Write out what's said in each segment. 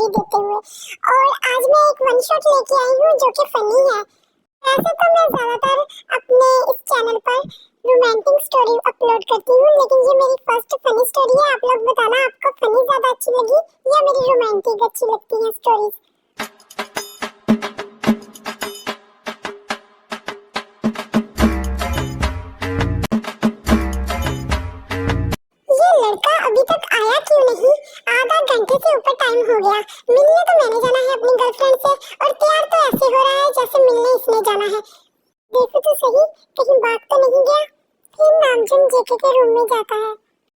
Story देते हुए। और आज मैं एक वन शॉट लेके आई हूँ जो कि फनी है। वैसे तो मैं ज्यादातर अपने इस चैनल पर रोमांटिक स्टोरी अपलोड करती हूँ, लेकिन ये मेरी फर्स्ट फनी स्टोरी है। आप लोग बताना आपको फनी ज्यादा अच्छी लगी या मेरी रोमांटिक अच्छी लगती है स्टोरीज। लड़का अभी तक आया क्यों नहीं? आधा घंटे से ऊपर टाइम हो गया। मिलने तो मैंने जाना है अपनी गर्लफ्रेंड से, और तैयार तो ऐसे हो रहा है जैसे मिलने इसने जाना है। देखो तो सही, कहीं भाग तो नहीं गया। फिर नामजुम जेके के रूम में जाता है।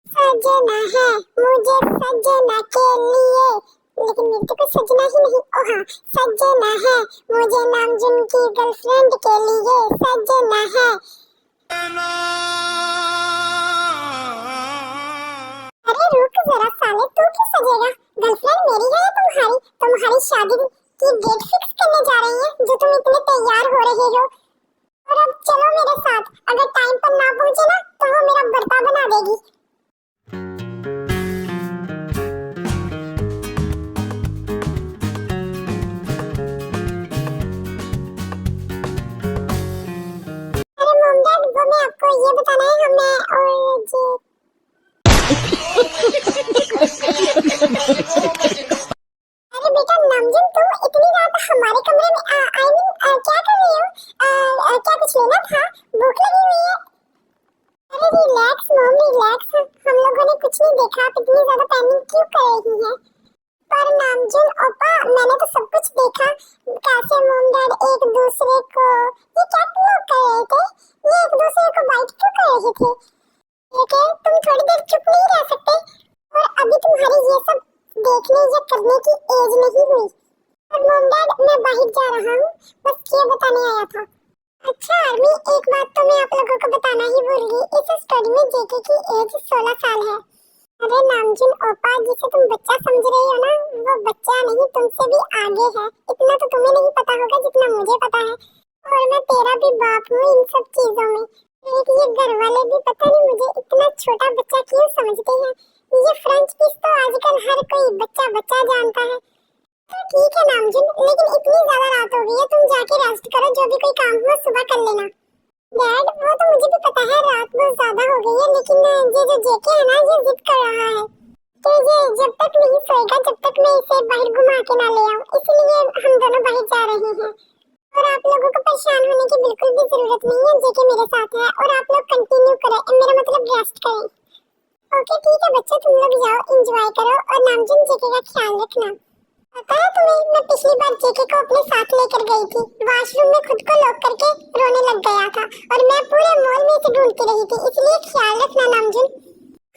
सजना है मुझे सजना के लिए, लेकिन मेरे तो कोई सजना ही नहीं। ओ हाँ, सजना है मुझे नामजुम की गर्लफ्रेंड के लिए, सजना है। अरे रुक जरा साले, तू क्यों सजेगा? गर्लफ्रेंड मेरी है या तुम्हारी? तुम्हारी शादी की डेट फिक्स करने जा रही है जो तुम इतने तैयार हो रहे हो। और अब चलो मेरे साथ, अगर टाइम पर ना पहुंचे ना तो वो मेरा बर्ता बना देगी। अरे मॉम डैड, वो मैं आपको ये बताना है, हमें और जी अरे बेटा नामजुम, तुम इतनी रात हमारे कमरे में आई मीन क्या कर रही हो? क्या कुछ लेना था? भूख लगी हुई है। अरे रिलैक्स मॉम रिलैक्स, हम लोगों ने कुछ नहीं देखा। आप इतनी ज्यादा पैनिक क्यों कर रही हैं? पर नामजुम ओपा, मैंने तो सब कुछ देखा। कैसे मॉम डैड एक दूसरे को, ये क्या तुम लोग कर रहे थे? ये एक दूसरे को बाइट क्यों कर रहे थे? ठीक है, तुम थोड़ी देर चुप नहीं रह सकते? और अभी तुम्हारी ये सब देखने या करने की एज नहीं हुई। और मॉम डैड, मैं बाहर जा रहा हूँ, बस ये बताने आया था। अच्छा आर्मी, एक बात तो मैं आप लोगों को बताना ही भूल गई। इस स्टोरी में जेके की एज 16 साल है। अरे नामजुम ओपा, जिसे तुम बच्चा समझ रही हो ना, वो बच्चा नहीं, तुमसे भी आगे है। इतना तो तुम्हें नहीं पता होगा जितना मुझे पता है। और मैं तेरा भी बाप हूँ इन सब चीजों में। एक ये घर वाले भी पता नहीं मुझे इतना छोटा बच्चा क्यों समझते हैं। ये फ्रेंच किस तो आजकल हर कोई बच्चा बच्चा जानता है। तो ठीक है नामजुम, लेकिन इतनी ज्यादा रात हो गई है, तुम जाके रेस्ट करो। जो भी कोई काम हो सुबह कर लेना। डैड, वो तो मुझे भी पता है रात बहुत ज्यादा हो गई है, लेकिन ये जो जेके है ना, ये जिद कर रहा है तो ये जब तक नहीं सोएगा जब तक मैं इसे बाहर घुमा के ना ले आऊं, इसलिए हम दोनों बाहर जा रहे हैं। और आप लोगों को परेशान होने की बिल्कुल भी जरूरत नहीं है, जेके मेरे साथ है। और आप लोग कंटिन्यू करें, मेरा मतलब रेस्ट करें। ओके ठीक है बच्चों, तुम लोग जाओ, एंजॉय करो। और नामजुम जेके का ख्याल रखना। पता है तुम्हें, मैं पिछली बार जेके को अपने साथ लेकर गई थी। वॉशरूम में खुद को लॉक करके रोने लग गया था, और मैं पूरे मॉल में इसे ढूंढती रही थी। इसलिए ख्याल रखना नामजुम।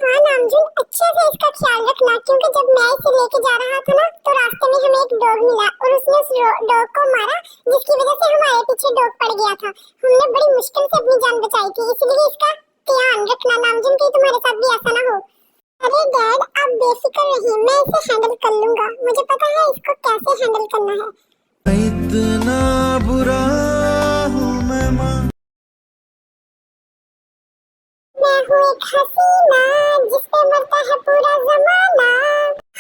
हाँ नामजुम, अच्छे से इसका ख्याल रखना, क्योंकि जब मैं इसे लेके जा रहा था ना, तो रास्ते में हमें एक डॉग मिला और उसने उस डॉग को मारा, जिसकी वजह से हमारे पीछे डॉग पड़ गया था। हमने बड़ी मुश्किल से अपनी जान बचाई थी, इसलिए इसका ध्यान रखना नामजुम, कि तुम्हारे साथ भी ऐसा ना हो। अरे डैड, आप बेफिक्र रहिए, मैं इसे हैंडल कर लूंगा। मुझे पता है इसको कैसे हैंडल करना है। इतना बुरा हूँ मैं हूँ एक हसीना जिस पे मरता है पूरा जमाना।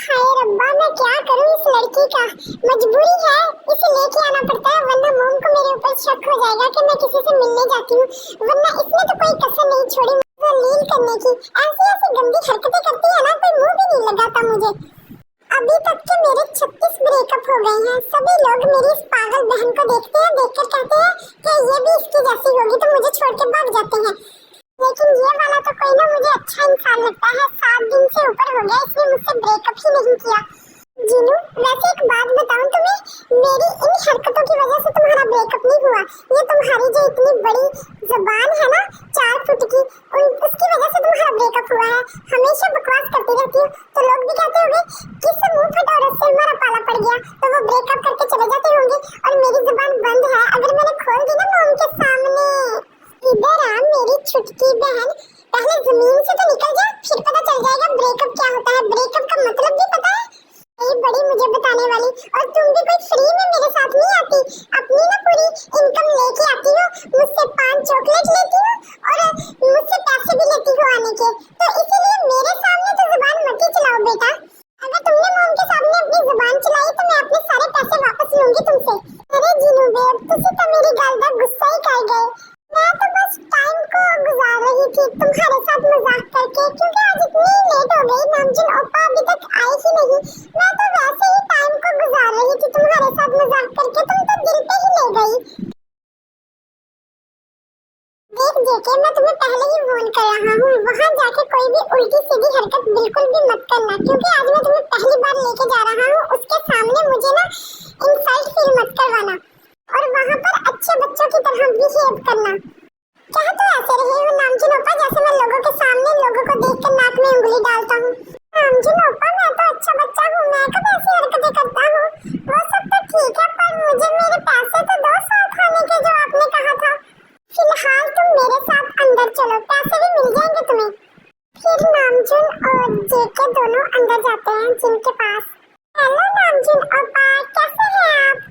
हाय रब्बा, मैं क्या करूँ इस लड़की का? मजबूरी है, इसे लेके आना पड़ता है, वरना मॉम को मेरे ऊपर शक हो जाएगा कि मैं किसी से मिलने जाती हूँ। वरना इसने तो कोई कसर नहीं छोड़ी लील करने की। ऐसी ऐसी गंदी हरकतें करती है ना, कोई मुंह भी नहीं लगाता मुझे। अभी तक के मेरे 36 ब्रेकअप हो गए हैं। सभी लोग मेरी इस पागल बहन को देखते हैं, देखकर कहते हैं कि ये भी इसकी जैसी होगी, तो मुझे छोड़ के भाग जाते हैं। लेकिन ये वाला तो कोई ना मुझे अच्छा इंसान लगता है। 7 दिन से ऊपर हो गया इसने मुझसे ब्रेकअप ही नहीं किया। जीनू, वैसे एक बात बताऊं तुम्हें, मेरी इन हरकतों की वजह से तुम्हारा ब्रेकअप नहीं हुआ। ये तुम्हारी जो इतनी बड़ी जुबान है ना, 4 फुट की, उसकी वजह से तुम्हारा ब्रेकअप हुआ है। हमेशा बकवास करती रहती हो, तो लोग भी कहते होंगे किस मुंह फटा औरत से हमारा पाला पड़ गया, तो वो ब्रेकअप करके चले जाते होंगे। और मेरी जुबान बंद है, अगर मैंने खोल दी ना मॉम के सामने। इधर आ मेरी छुटकी बहन, पहले जमीन से तो निकल जा, फिर पता चल जाएगा ब्रेकअप क्या होता है। ब्रेकअप का मतलब भी पता है? ये बड़ी मुझे बताने वाली। और तुम भी कोई फ्री में मेरे साथ नहीं आती, अपनी ना पूरी इनकम लेके आती हो। मुझसे 5 चॉकलेट लेती हो और मुझसे पैसे भी लेती हो आने के। तो इसीलिए मेरे सामने तो जुबान मत ही चलाओ बेटा। अगर तुमने मॉम के सामने अपनी जुबान चलाई रहूंगी तुमसे। अरे जिनू बेब तुसी तो मेरी गल दा गुस्सा ही कर गए। मैं तो बस टाइम को गुजार रही थी तुम्हारे साथ मजाक करके, क्योंकि आज इतनी लेट हो गई, नामजिन ओपा अभी तक आए ही नहीं। मैं तो वैसे ही टाइम को गुजार रही थी तुम्हारे साथ मजाक करके, तुम तो दिल पे ही ले गई। देख जेके मैं तुम्हें पहले ही वार्न कर रहा हूँ, वहाँ जाके कोई भी उल्टी सीधी हरकत बिल्कुल भी मत करना, क्योंकि आज मैं तुम्हें पहली बार लेके जा रहा हूँ, उसके सामने मुझे ना इंसल्ट फील मत करवाना, और वहाँ पर अच्छे बच्चों की तरह बिहेव करना। क्या तो ऐसे रहे हो नामजिन ओपा जैसे मैं लोगों के सामने लोगों को देखकर नाक में उंगली डालता हूँ। नामजिन ओपा मैं तो अच्छा बच्चा हूँ, मैं कब ऐसी हरकतें करता हूँ। वो सब तो ठीक है, पर मुझे मेरे पैसे तो दो साथ खाने के जो आपने कहा था। फिलहाल तुम मेरे साथ अंदर चलो, पैसे भी मिल जाएंगे तुम्हें। फिर नामजिन और जेके दोनों अंदर जाते हैं जिन के पास। हेलो नामजिन ओपा, कैसे हैं आप?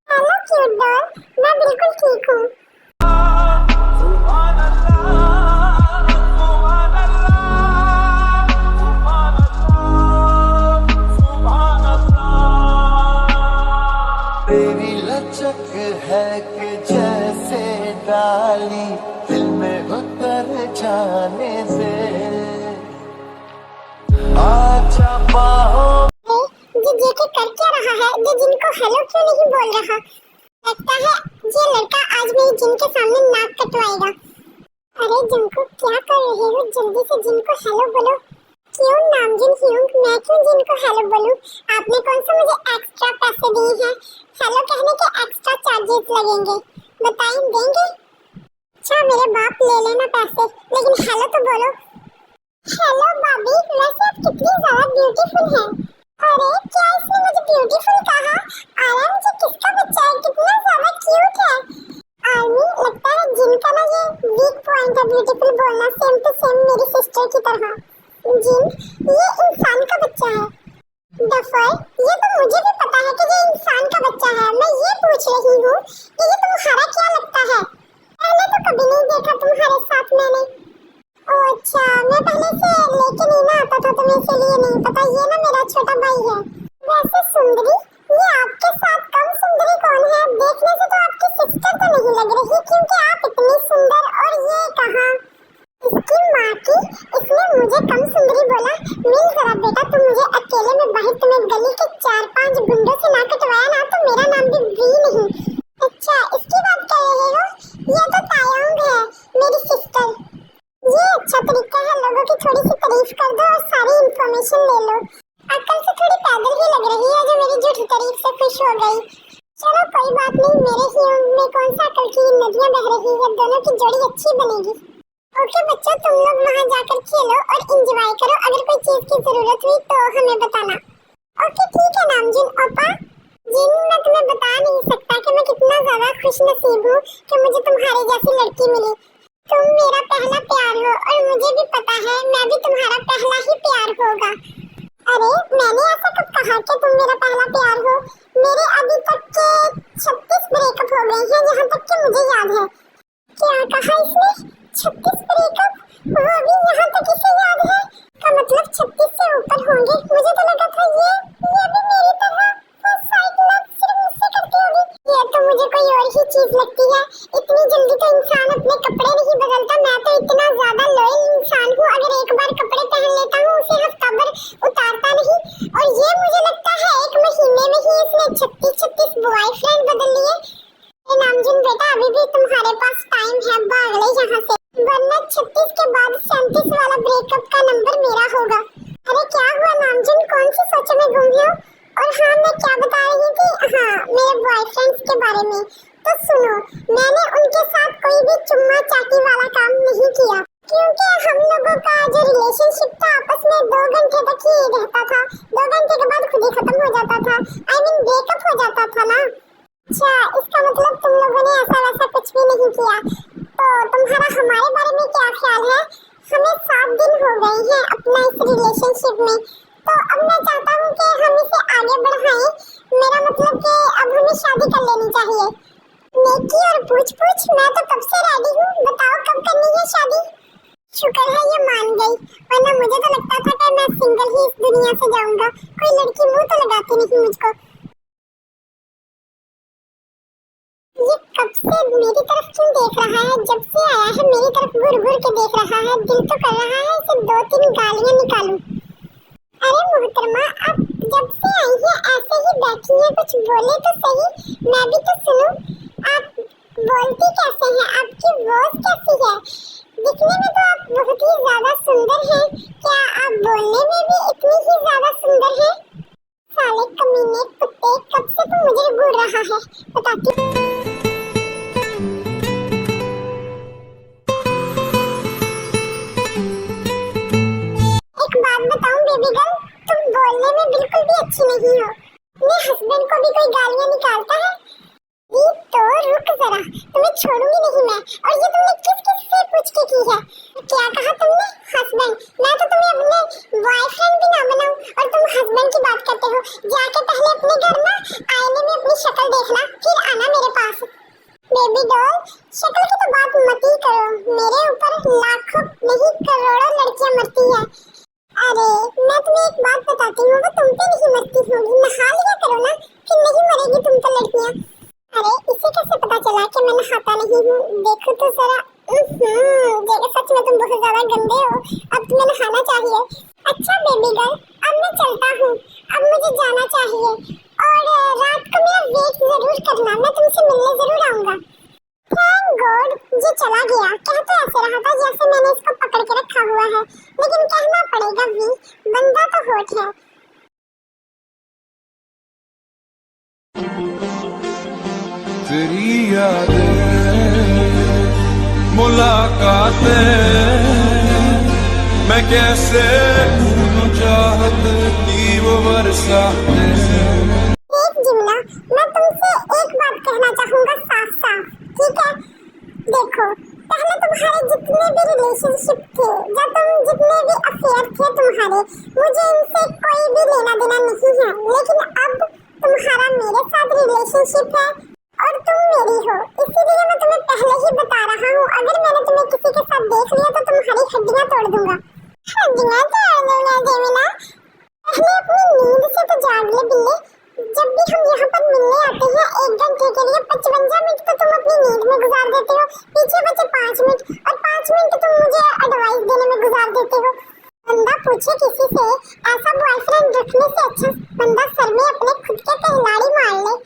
हेलो क्यूट डॉल, मैं बिल्कुल ठीक हूँ। तेरी लचक है कि जैसे डाली दिल में उतर जाने से आजा बाहों। ये जेके कर क्या रहा है? ये जिनको हेलो क्यों नहीं बोल रहा? लगता है ये लड़का आज मेरी जिन के सामने नाक कटवाएगा। अरे जिनको क्या कर रहे हो, जल्दी से जिनको हेलो बोलो। क्यों नामजिन ह्यूंग, मैं क्यों जिनको हेलो बोलूं? आपने कौन सा मुझे एक्स्ट्रा पैसे दिए हैं? हेलो कहने के एक्स्ट्रा चार्जेस लगेंगे, बताइए देंगे? अच्छा मेरे बाप ले लेना पैसे, लेकिन हेलो तो बोलो। हेलो भाभी, वैसे आप कितनी ज्यादा ब्यूटीफुल हैं। अरे क्या इसने मुझे ब्यूटीफुल कहा? आराम से किसका बच्चा है, कितना ज्यादा क्यूट है। आर्मी लगता है जिनका ना ये वीक पॉइंट है ब्यूटीफुल बोलना, सेम टू सेम मेरी सिस्टर की तरह। जिन ये इंसान का बच्चा है। डफर ये तो मुझे भी पता है कि ये इंसान का बच्चा है, मैं ये पूछ रही हूँ कि ये तुम्हारा क्या लगता है? पहले तो कभी नहीं देखा तुम्हारे साथ मैंने। ओह अच्छा, मैं पहले से लेके नहीं ना आता था तुम्हें, इसलिए नहीं पता। ये ना मेरा छोटा भाई है। वैसे सुंदरी, ये आपके साथ कम सुंदरी कौन है? देखने से तो आपकी सिस्टर तो नहीं लग रही, क्योंकि आप इतनी सुंदर। और ये कहाँ इसकी माँ की, इसने मुझे कम सुंदरी बोला। मिल जरा बेटा, तुम मुझे अकेले में बाहर तुम्हें गली के 4-5 गुंडों से ना कटवाया ना तो मेरा नाम भी वी नहीं। अच्छा इसकी बात कर रहे हो? ये तो तायंग है मेरी सिस्टर। ये अच्छा तरीका है, लोगों की थोड़ी सी तारीफ कर दो और सारी इंफॉर्मेशन ले लो। अक्ल से थोड़ी पैदल ही लग रही है जो मेरी झूठी तारीफ से खुश हो गई। चलो कोई बात नहीं, मेरे ह्यूंग में कौन सा अक्ल की नदियाँ बह रही है, दोनों की जोड़ी अच्छी बनेगी। ओके बच्चों, तुम लोग वहाँ जाकर खेलो और एंजॉय करो, अगर कोई चीज की जरूरत हुई तो हमें बताना। ओके ठीक है नामजिन ओपा। जिन मैं तुम्हें बता नहीं सकता कि मैं कितना ज्यादा खुश नसीब हूँ कि मुझे तुम्हारे जैसी लड़की मिली। तुम मेरा पहला प्यार हो और मुझे भी पता है मैं भी तुम्हारा पहला ही प्यार होगा। अरे मैंने ऐसा कब कहा कि तुम मेरा पहला प्यार हो? मेरे अभी तक के 36 ब्रेकअप हो गए हैं जहाँ तक कि मुझे याद है। क्या कहा इसने? 36 ब्रेकअप? वो भी यहाँ तक इसे याद है, का मतलब 36 से ऊपर होंगे। मुझे तो लगा था ये भी मेरी तरह फर्स्ट साइट लव सिर्फ मुझसे करती होगी। ये तो मुझे कोई और ही चीज लगती है। इतनी जल्दी तो इंसान अपने कपड़े नहीं बदलता। मैं तो इतना ज्यादा लॉयल इंसान हूँ, अगर एक बार कपड़े पहन लेता हूँ उसे हफ्ता भर उतारता नहीं। और ये मुझे लगता है 1 महीने में ही इसने 36 बॉयफ्रेंड बदल लिए। नामजिन बेटा अभी भी तुम्हारे पास टाइम है, भाग ले यहाँ से, वरना 36 के बाद 37 वाला ब्रेकअप का नंबर मेरा होगा। अरे क्या हुआ नामजिन, कौन सी सोचों में गुम हो? और हाँ मैं क्या बता रही थी, हाँ मेरे बॉयफ्रेंड्स के बारे में। तो सुनो, मैंने उनके साथ कोई भी चुम्मा चाटी वाला काम नहीं किया, क्योंकि हम लोगों का जो रिलेशनशिप था आपस में 2 घंटे तक ही रहता था। 2 घंटे के बाद खुद ही खत्म हो जाता था, आई मीन ब्रेकअप हो जाता था ना। अच्छा इसका मतलब तुम लोगों ने ऐसा वैसा कुछ भी नहीं किया। तो तुम्हारा हमारे बारे में क्या ख्याल है? हमें 7 दिन हो गए हैं अपना इस रिलेशनशिप में, तो अब मैं चाहता हूँ कि हम इसे आगे बढ़ाएं। मेरा मतलब कि अब हमें शादी कर लेनी चाहिए। नेकी और पूछ मैं तो कब से रेडी हूँ, बताओ कब करनी है शादी? शुक्र है ये मान गई, वरना मुझे तो लगता था कि मैं सिंगल ही इस दुनिया से जाऊंगा, कोई लड़की मुंह तो लगाती नहीं मुझको। ये कब से मेरी तरफ क्यों देख रहा है? जब से आया है मेरी तरफ घूर घूर के देख रहा है। दिल तो कर रहा है इसे 2-3 गालियां निकालूं। अरे मोहतरमा, आप जब से आई है ऐसे ही बैठी है, कुछ बोले तो सही, मैं भी तो सुनूं। आप बोलती कैसे हैं? आपकी वॉइस कैसी है? दिखने में तो आप बहुत ही ज्यादा सुंदर हैं। क्या आप बोलने में भी इतनी ही ज्यादा सुंदर हैं? साले कमीने कुत्ते, कब से तू मुझे घूर रहा है? बताती हूँ। एक बात बताऊं बेबी गर्ल, तुम बोलने में बिल्कुल भी अच्छी नहीं हो। अपने हस्बैंड को भी कोई गालियां निकालता है? ये तो रुक जरा, तुम्हें छोड़ूंगी नहीं मैं। और ये तुमने किस किस से पूछ के की है? क्या कहा तुमने? हस्बैंड? मैं तो तुम्हें अपने बॉयफ्रेंड भी ना बनाऊं और तुम हस्बैंड की बात करते हो। जाके पहले अपने घर ना आईने में अपनी शक्ल देखना, फिर आना मेरे पास। बेबी डॉल, शक्ल की तो बात मत ही करो। मेरे ऊपर लाखों नहीं करोड़ों लड़कियां मरती है। अरे मैं तुम्हें एक बात बताती हूँ, वो तुम पे नहीं मरती होगी। नहा लिया करो ना, फिर नहीं मरेगी तुम पे लड़कियां। अरे इसे कैसे पता चला कि मैं नहाता नहीं हूँ? देखो तो जरा। जगह सच में तुम बहुत ज्यादा गंदे हो। अब तुम्हें नहाना चाहिए। अच्छा बेबी गर्ल, अब मैं चलता हूँ। अब मुझे जाना चाहिए और रात को मेरा वेट जरूर करना, मैं तुमसे मिलने जरूर आऊंगा। थैंक गॉड ये चला गया। कह तो ऐसे रहा था जैसे मैंने इसको पकड़ के रखा हुआ है, लेकिन कहना पड़ेगा भी, बंदा तो होठ है। तेरी यादें मुलाकातें, मैं कैसे भूलूं चाहत की वो बरसातें। देख जिमना, मैं तुमसे एक बात कहना चाहूंगा साफ साफ, ठीक है? देखो, पहले तुम्हारे जितने भी रिलेशनशिप थे, या तुम जितने भी अफेयर थे तुम्हारे, मुझे इनसे कोई भी लेना देना नहीं है। लेकिन अब तुम्हारा मेरे साथ रिलेशनशिप है और तुम मेरी हो, इसीलिए मैं तुम्हें पहले ही बता रहा हूँ, अगर मैंने तुम्हें किसी के साथ देख लिया तो तुम्हारी हड्डियां तोड़ दूंगा। हड्डियां तोड़ दूंगा जेमिना? पहले अपनी नींद से तो जाग ले बिल्ले। जब भी हम यहाँ पर मिलने आते हैं 1 घंटे के लिए, 55 मिनट तो तुम अपनी नींद में गुजार देते हो, पीछे बचे 5 मिनट, और 5 मिनट तुम मुझे एडवाइस देने में गुजार देते हो। बंदा पूछे किसी से, ऐसा बॉयफ्रेंड रखने से अच्छा बंदा सर में अपने खुद के कहलाड़ी मार ले।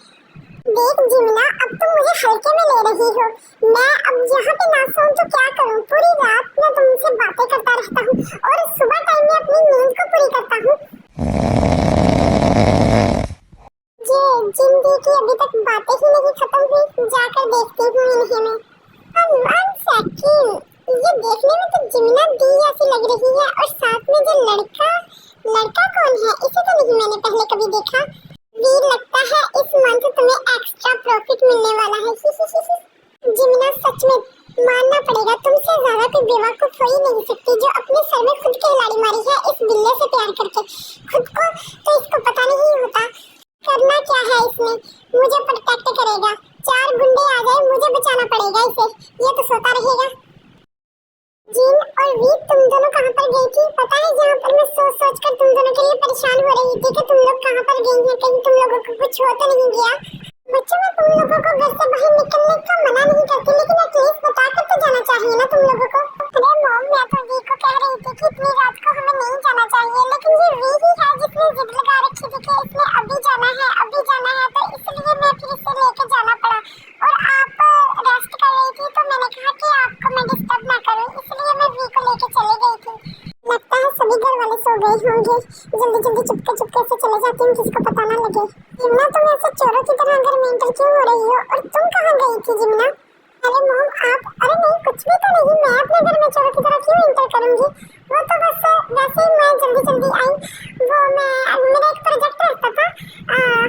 देख जिमना, अब तुम मुझे हल्के में ले रही हो। मैं अब यहाँ पे ना सोऊं तो क्या करूँ? पूरी रात मैं तुमसे बातें करता रहता हूँ और सुबह टाइम में अपनी नींद को पूरी करता हूँ। ये जिंदगी की अभी तक बातें ही नहीं खत्म हुई, जाकर देखती हूँ इन्हें मैं। वन सेकंड, ये देखने में तो जिमना दी जैसी लग रही है, और साथ में जो लड़का कौन है? इसे तो नहीं मैंने पहले कभी देखा। वीर, लगता है इस मंथ तुम्हें एक्स्ट्रा प्रॉफिट मिलने वाला है। जिमना, सच में मानना पड़ेगा, तुमसे ज्यादा कोई बेवकूफ हो ही नहीं सकती जो अपने सर में खुद के लाड़ी मारी है इस बिल्ले से प्यार करके। खुद को तो इसको पता नहीं होता करना क्या है इसने। मुझे प्रोटेक्ट करेगा, 4 गुंडे आ जाए मुझे बचाना पड़ेगा इसे, ये तो सोता रहेगा। जिन और वीर, तुम दोनों कहाँ पर गई थी? पता है जहाँ पर मैं सोच कर तुम दोनों के लिए परेशान हो रही थी कि तुम लोग कहाँ पर गई हैं, कहीं तुम लोगों को कुछ हो तो नहीं गया? बच्चों, मैं तुम लोगों को घर से बाहर निकलने का मना नहीं करती, लेकिन एटलीस्ट बता कर तो जाना चाहिए ना तुम लोगों को। अरे मॉम, मैं तो वी को कह रही थी कि इतनी रात को हमें नहीं जाना चाहिए, लेकिन ये वी ही है जिसने जिद लगा रखी थी कि इसने अभी जाना है, तो इसलिए मैं फिर इसे लेके जाना पड़ा। और आप रेस्ट कर रही थी तो मैंने कहा कि आपको मैं डिस्टर्ब ना करूं, इसलिए मैं वी को लेके चली गई थी। लगता है सभी घर वाले सो गए होंगे, जल्दी चुपके से चले जाती हूँ, किसको पता ना लगे। जिमना, तुम ऐसे चोरों की तरह घर में एंटर क्यों हो रही हो? और तुम कहाँ गई थी जिमना? अरे मॉम आप, अरे नहीं कुछ भी तो नहीं, मैं अपने घर में चोरों की तरह क्यों एंटर करूंगी? वो तो बस वैसे ही मैं जल्दी आई। वो मेरा एक प्रोजेक्ट रहता था, हाँ,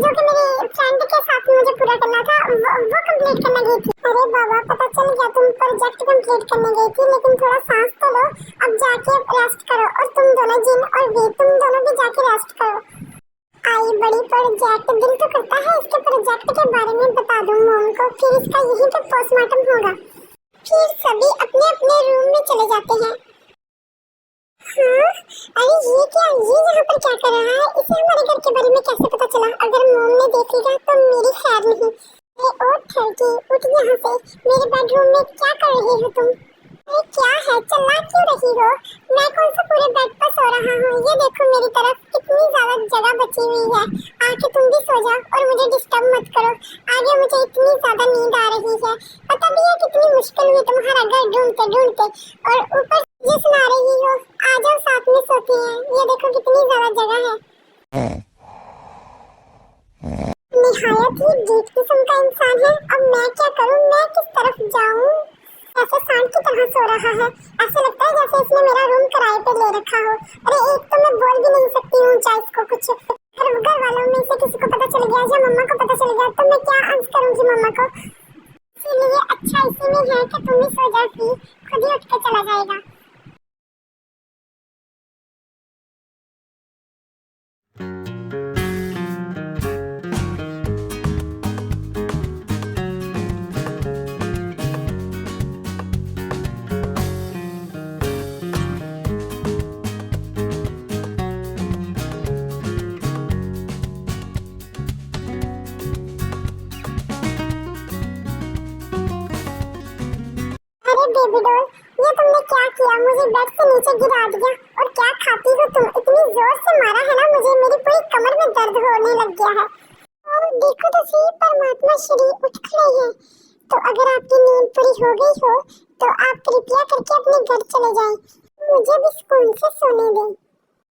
जो कि मेरी फ्रेंड के साथ मुझे पूरा करना था, वो कंप्लीट करने गई थी। अरे बाबा, पता चल गया तुम प्रोजेक्ट कंप्लीट करने गई थी, लेकिन थोड़ा सांस तो लो, अब जाके रेस्ट करो। और तुम दोनों जिन और वी, तुम दोनों भी जाके रेस्ट करो। आई बड़ी प्रोजेक्ट, दिल तो करता है इसके प्रोजेक्ट के बारे में बता दूं मॉम को, फिर इसका यहीं पे पोस्टमार्टम होगा। फिर सभी अपने अपने रूम में चले जाते हैं। हाँ, अरे ये क्या, ये यहाँ पर क्या कर रहा है? इसे हमारे घर के बारे में कैसे पता चला? अगर मॉम ने देख लिया तो मेरी खैर नहीं। ओ लड़की, उठ यहाँ से। मेरे बेडरूम में क्या कर रही हो तुम? अरे क्या है, चिल्ला क्यों रही हो? मैं कौन सा पूरे बेड पर सो रहा हूँ? ये देखो मेरी तरफ कितनी ज्यादा जगह बची हुई है। आके तुम भी सो जाओ और मुझे डिस्टर्ब मत करो। आगे मुझे इतनी ज्यादा नींद आ रही है। पता भी है कितनी मुश्किल हुई तुम्हारा घर ढूंढते ढूंढते, और ऊपर ये सुना रही हो। आ जाओ साथ में सोते हैं। ये देखो कितनी ज्यादा जगह है। निहायत ही गीठ किस्म का इंसान है। अब मैं क्या करूं? मैं किस तरफ जाऊं? ऐसे सांड की तरह सो रहा है। ऐसे लगता है जैसे इसने मेरा रूम किराए पे ले रखा हो। अरे एक तो मैं बोल भी नहीं सकती हूँ ऊंचा इसको कुछ। अगर घर वालों में से किसी को पता चल गया या मम्मा को पता चल गया तो मैं क्या आंस करूंगी मम्मा को। इसीलिए अच्छा इसी में है कि तुम ही सो जाओ, खुद ही उठ के चला जाएगा। बेबी डॉल, ये तुमने क्या किया? मुझे बेड से नीचे गिरा दिया। और क्या खाती हो तुम? इतनी जोर से मारा है ना मुझे, मेरी पूरी कमर में दर्द होने लग गया है। और देखो तो सही, परमात्मा श्री उठ खड़े हैं। तो अगर आपकी नींद पूरी हो गई हो तो आप कृपया करके अपने घर चले जाएं। मुझे भी सुकून से सोने दें।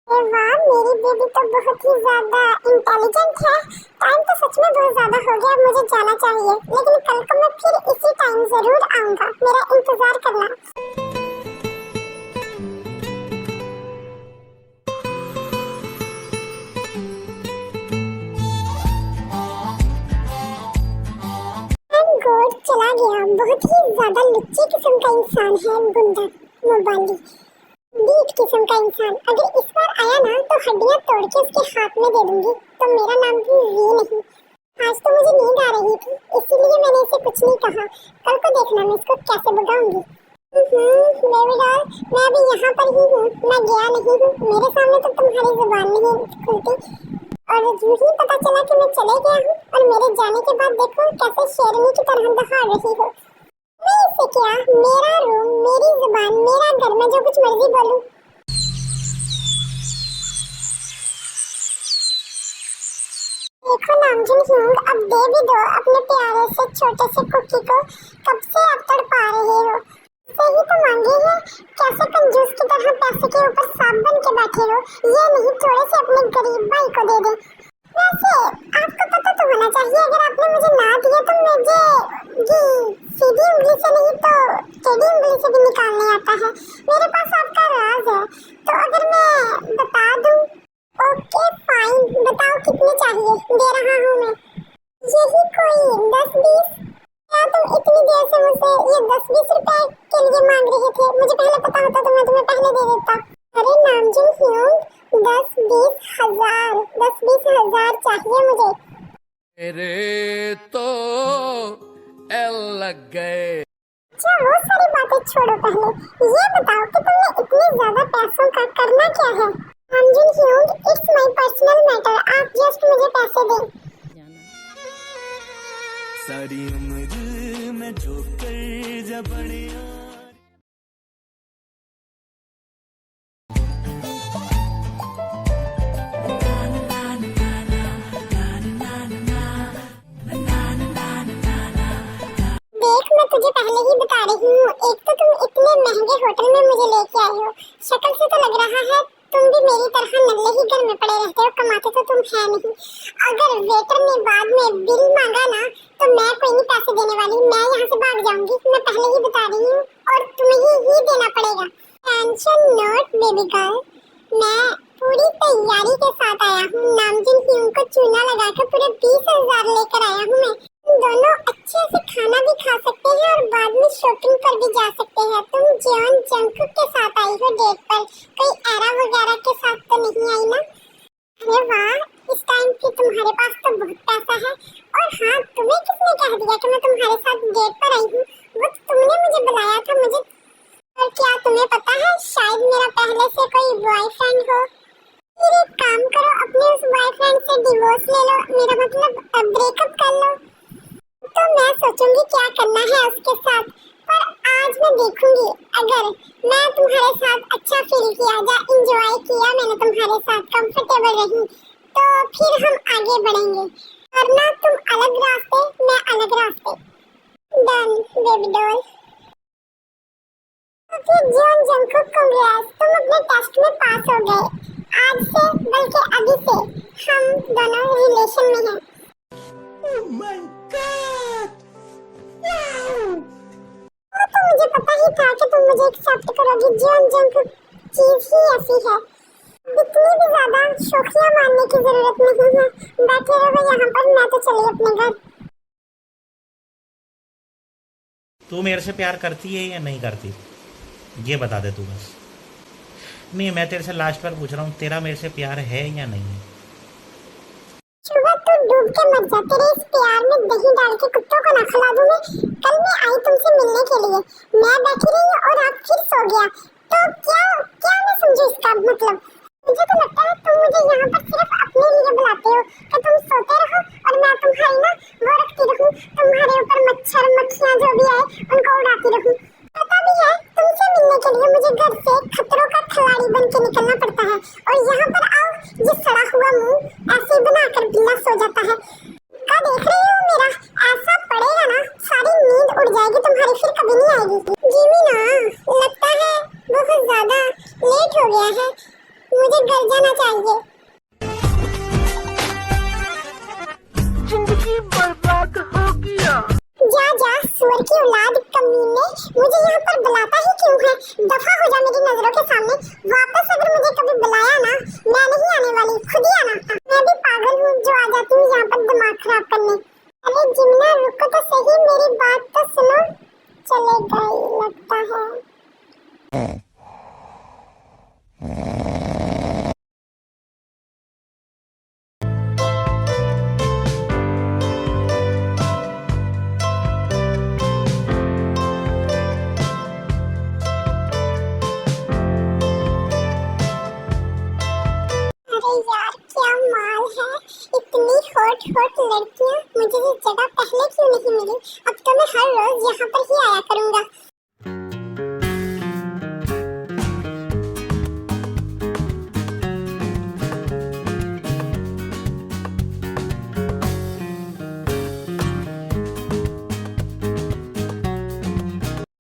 अरे वाह, मेरी बेबी तो बहुत ही ज्यादा इंटेलिजेंट है। टाइम तो सच में बहुत ज्यादा हो गया, मुझे जाना चाहिए। लेकिन कल को मैं फिर इसी टाइम जरूर आऊंगा, मेरा इंतजार करना। गॉड, चला गया। बहुत ही ज्यादा लुच्ची किस्म का इंसान है, गुंडा मोबाली बीट किस्म का इंसान। अगर इस बार आया ना तो हड्डियां तोड़ के उसके हाथ में दे दूंगी। तो मेरा नाम भी वी नहीं। आज तो मुझे नींद आ रही थी, इसीलिए मैंने इसे कुछ नहीं कहा। कल को देखना मैं इसको कैसे भगाऊंगी। बेबी डॉल, मैं अभी यहाँ पर ही हूँ, मैं गया नहीं हूँ। मेरे सामने तो तुम्हारी जुबान नहीं खुलती। और यूं ही पता चला कि मैं चले गया हूँ, और मेरे जाने के बाद देखो कैसे शेरनी की तरह दहाड़ रही हो। मैं इससे क्या, मेरा रूम, मेरी जुबान, मेरा घर, में जो कुछ मर्जी बोलूं। देखो नामजुन ह्यूंग, अब दे भी दो अपने प्यारे से छोटे से कुकी को। कब से आप तड़पा रहे हो? सही तो मांगे है। कैसे कंजूस की तरह पैसे के ऊपर सांप बन के बैठे हो। ये नहीं थोड़े से अपने गरीब भाई को दे दे। वैसे आपको पता तो होना चाहिए, अगर आपने मुझे ना दिया तो मुझे सीधी उंगली से नहीं तो टेढ़ी उंगली से भी निकालने आता है। मेरे पास आपका राज है, तो अगर मैं बता दूं? ओके फाइन, बताओ कितने चाहिए, दे रहा हूँ मैं। यही कोई 10-20? क्या तुम इतनी देर से मुझसे ये 10-20 रुपए के लिए मांग रहे थे? मुझे पहले पता होता तो मैं तुम्हें पहले दे देता। अरे नामजुन ह्यूंग, 10-20 हजार, 10-20 हजार चाहिए मुझे। मेरे तो एल लग गए। अच्छा वो सारी बातें छोड़ो, पहले ये बताओ कि तुमने इतने ज्यादा पैसों का करना क्या है? नामजुन ह्यूंग, इट्स माय पर्सनल मैटर, आप जस्ट मुझे पैसे दें। सारी उम्र में जो कर्जा बढ़िया। देख, मैं तुझे पहले ही बता रही हूँ, एक तो तुम इतने महंगे होटल में मुझे लेके आए हो। शक्ल से तो लग रहा है तुम भी मेरी तरह नल्ले ही घर में पड़े रहते हो, कमाते तो तुम है नहीं। अगर वेटर ने बाद में बिल मांगा ना तो मैं कोई नहीं पैसे देने वाली, मैं यहाँ से भाग जाऊंगी। मैं पहले ही बता रही हूँ, और तुम्हें ही देना पड़ेगा। टेंशन नॉट बेबी गर्ल, मैं पूरी तैयारी के साथ आया हूँ। नामजुन ह्यूंग को चूना लगा कर पूरे 20,000 लेकर आया हूँ मैं। दोनों अच्छे से खाना भी खा सकते हैं और बाद में शॉपिंग पर भी जा सकते हैं। तुम जॉन जंकुक के साथ आई हो डेट पर, कोई एरा वगैरह के साथ तो नहीं आई ना? अरे वाह, इस टाइम पे तुम्हारे पास तो बहुत पैसा है। और हाँ, तुम्हें किसने कह दिया कि मैं तुम्हारे साथ डेट पर आई हूँ? वो तुमने मुझे बुलाया था मुझे। और क्या तुम्हें पता है, शायद मेरा पहले से कोई बॉयफ्रेंड हो। फिर एक काम करो, अपने उस बॉयफ्रेंड से डिवोर्स ले लो, मेरा मतलब ब्रेकअप कर लो। तो मैं सोचूंगी क्या करना है उसके साथ, पर आज मैं देखूंगी अगर मैं तुम्हारे साथ अच्छा फील किया या एंजॉय किया मैंने तुम्हारे साथ, कंफर्टेबल रही, तो फिर हम आगे बढ़ेंगे, वरना तुम अलग रास्ते मैं अलग रास्ते। Done baby doll. तो फिर जॉन जंगकुक कांग्रेस, तुम अपने टेस्ट में पास हो गए। आज से बल्कि अभी से हम दोनों रिलेशन में हैं। Oh my God! तो मुझे पता ही था कि तुम मुझे एक्सेप्ट करोगी। जॉन जंगकुक चीज ही ऐसी है, इतनी भी ज्यादा शोखियां मानने की जरूरत नहीं है। बैठे रहो यहाँ पर, मैं तो चली अपने घर। तू मेरे से प्यार करती है या नहीं करती, ये बता दे तू बस। नहीं, मैं तेरे से लास्ट बार पूछ रहा हूँ, तेरा मेरे से प्यार है या नहीं है? सुबह तू डूब के मर जा, तेरे इस प्यार में दही डाल के कुत्तों को ना खिला दूंगी। कल मैं आई तुमसे मिलने के लिए, मैं बैठी रही और आप फिर सो गया, तो क्या क्या मैं समझू इसका मतलब? मुझे तो लगता है तुम मुझे यहाँ पर सिर्फ अपने लिए बुलाते हो कि तुम सोते रहो और मैं तुम्हारी ना वो रखती रहूं, तुम्हारे ऊपर मच्छर मक्खियाँ जो भी आए उनको उड़ाती रहूं। पता भी है तुमसे मिलने के लिए मुझे घर से खतरों का खिलाड़ी बन के निकलना पड़ता है, और यहाँ पर आओ ये सड़ा हुआ मुंह ऐसे बनाकर बिना सो जाता है। क्या देख रहे हो मेरा? ऐसा पड़ेगा ना सारी नींद उड़ जाएगी तुम्हारी, फिर कभी नहीं आएगी। जीवी ना, लगता है बहुत ज्यादा लेट हो गया है, मुझे घर जाना चाहिए। जिंदगी बर्बाद हो गया। जा जा सुअर की औलाद कमीने, मुझे यहाँ पर बुलाता ही क्यों है? दफा हो जा मेरी नजरों के सामने। वापस अगर मुझे कभी बुलाया ना, मैं नहीं आने वाली, खुद ही आना। मैं भी पागल हूँ जो आ जाती हूँ यहाँ पर दिमाग खराब करने। अरे जिमना रुको तो सही, मेरी बात तो सुनो। चले गए लगता है। अरे यार क्या माल है, इतनी हॉट हॉट लड़कियां मुझे इस जगह पहले क्यों नहीं मिली? अब तो मैं हर रोज यहाँ पर ही आया करूँगा।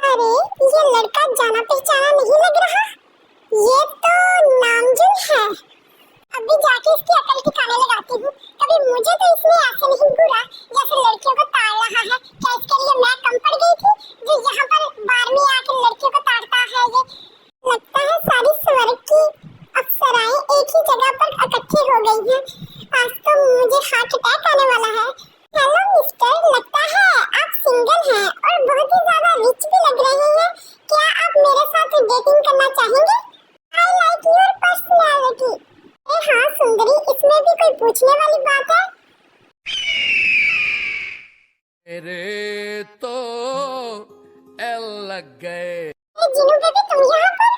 अरे ये लड़का जाना पहचाना नहीं लग रहा, ये तो नामजुन है। अभी जाके इसकी अकल ठिकाने लगाती हूँ। कभी मुझे तो इसने ऐसे नहीं घूरा जैसे लड़कियों को ताड़ रहा है। क्या इसके लिए मैं कम पड़ गई थी जो यहाँ पर बार में आकर लड़कियों को ताड़ता है? ये लगता है सारी स्वर्ग की अप्सराएं एक ही जगह पर इकट्ठी हो गई हैं। आज तो मुझे हार्ट अटैक आने वाला है। हेलो मिस्टर, लगता है आप सिंगल हैं और बहुत ही ज्यादा रिच भी लग रहे हैं। क्या आप मेरे साथ डेटिंग करना चाहेंगे? I like your personality. हाँ सुंदरी, इसमें भी कोई पूछने वाली बात है? मेरे तो एल लग गए। जिनू बेबी तुम यहाँ पर?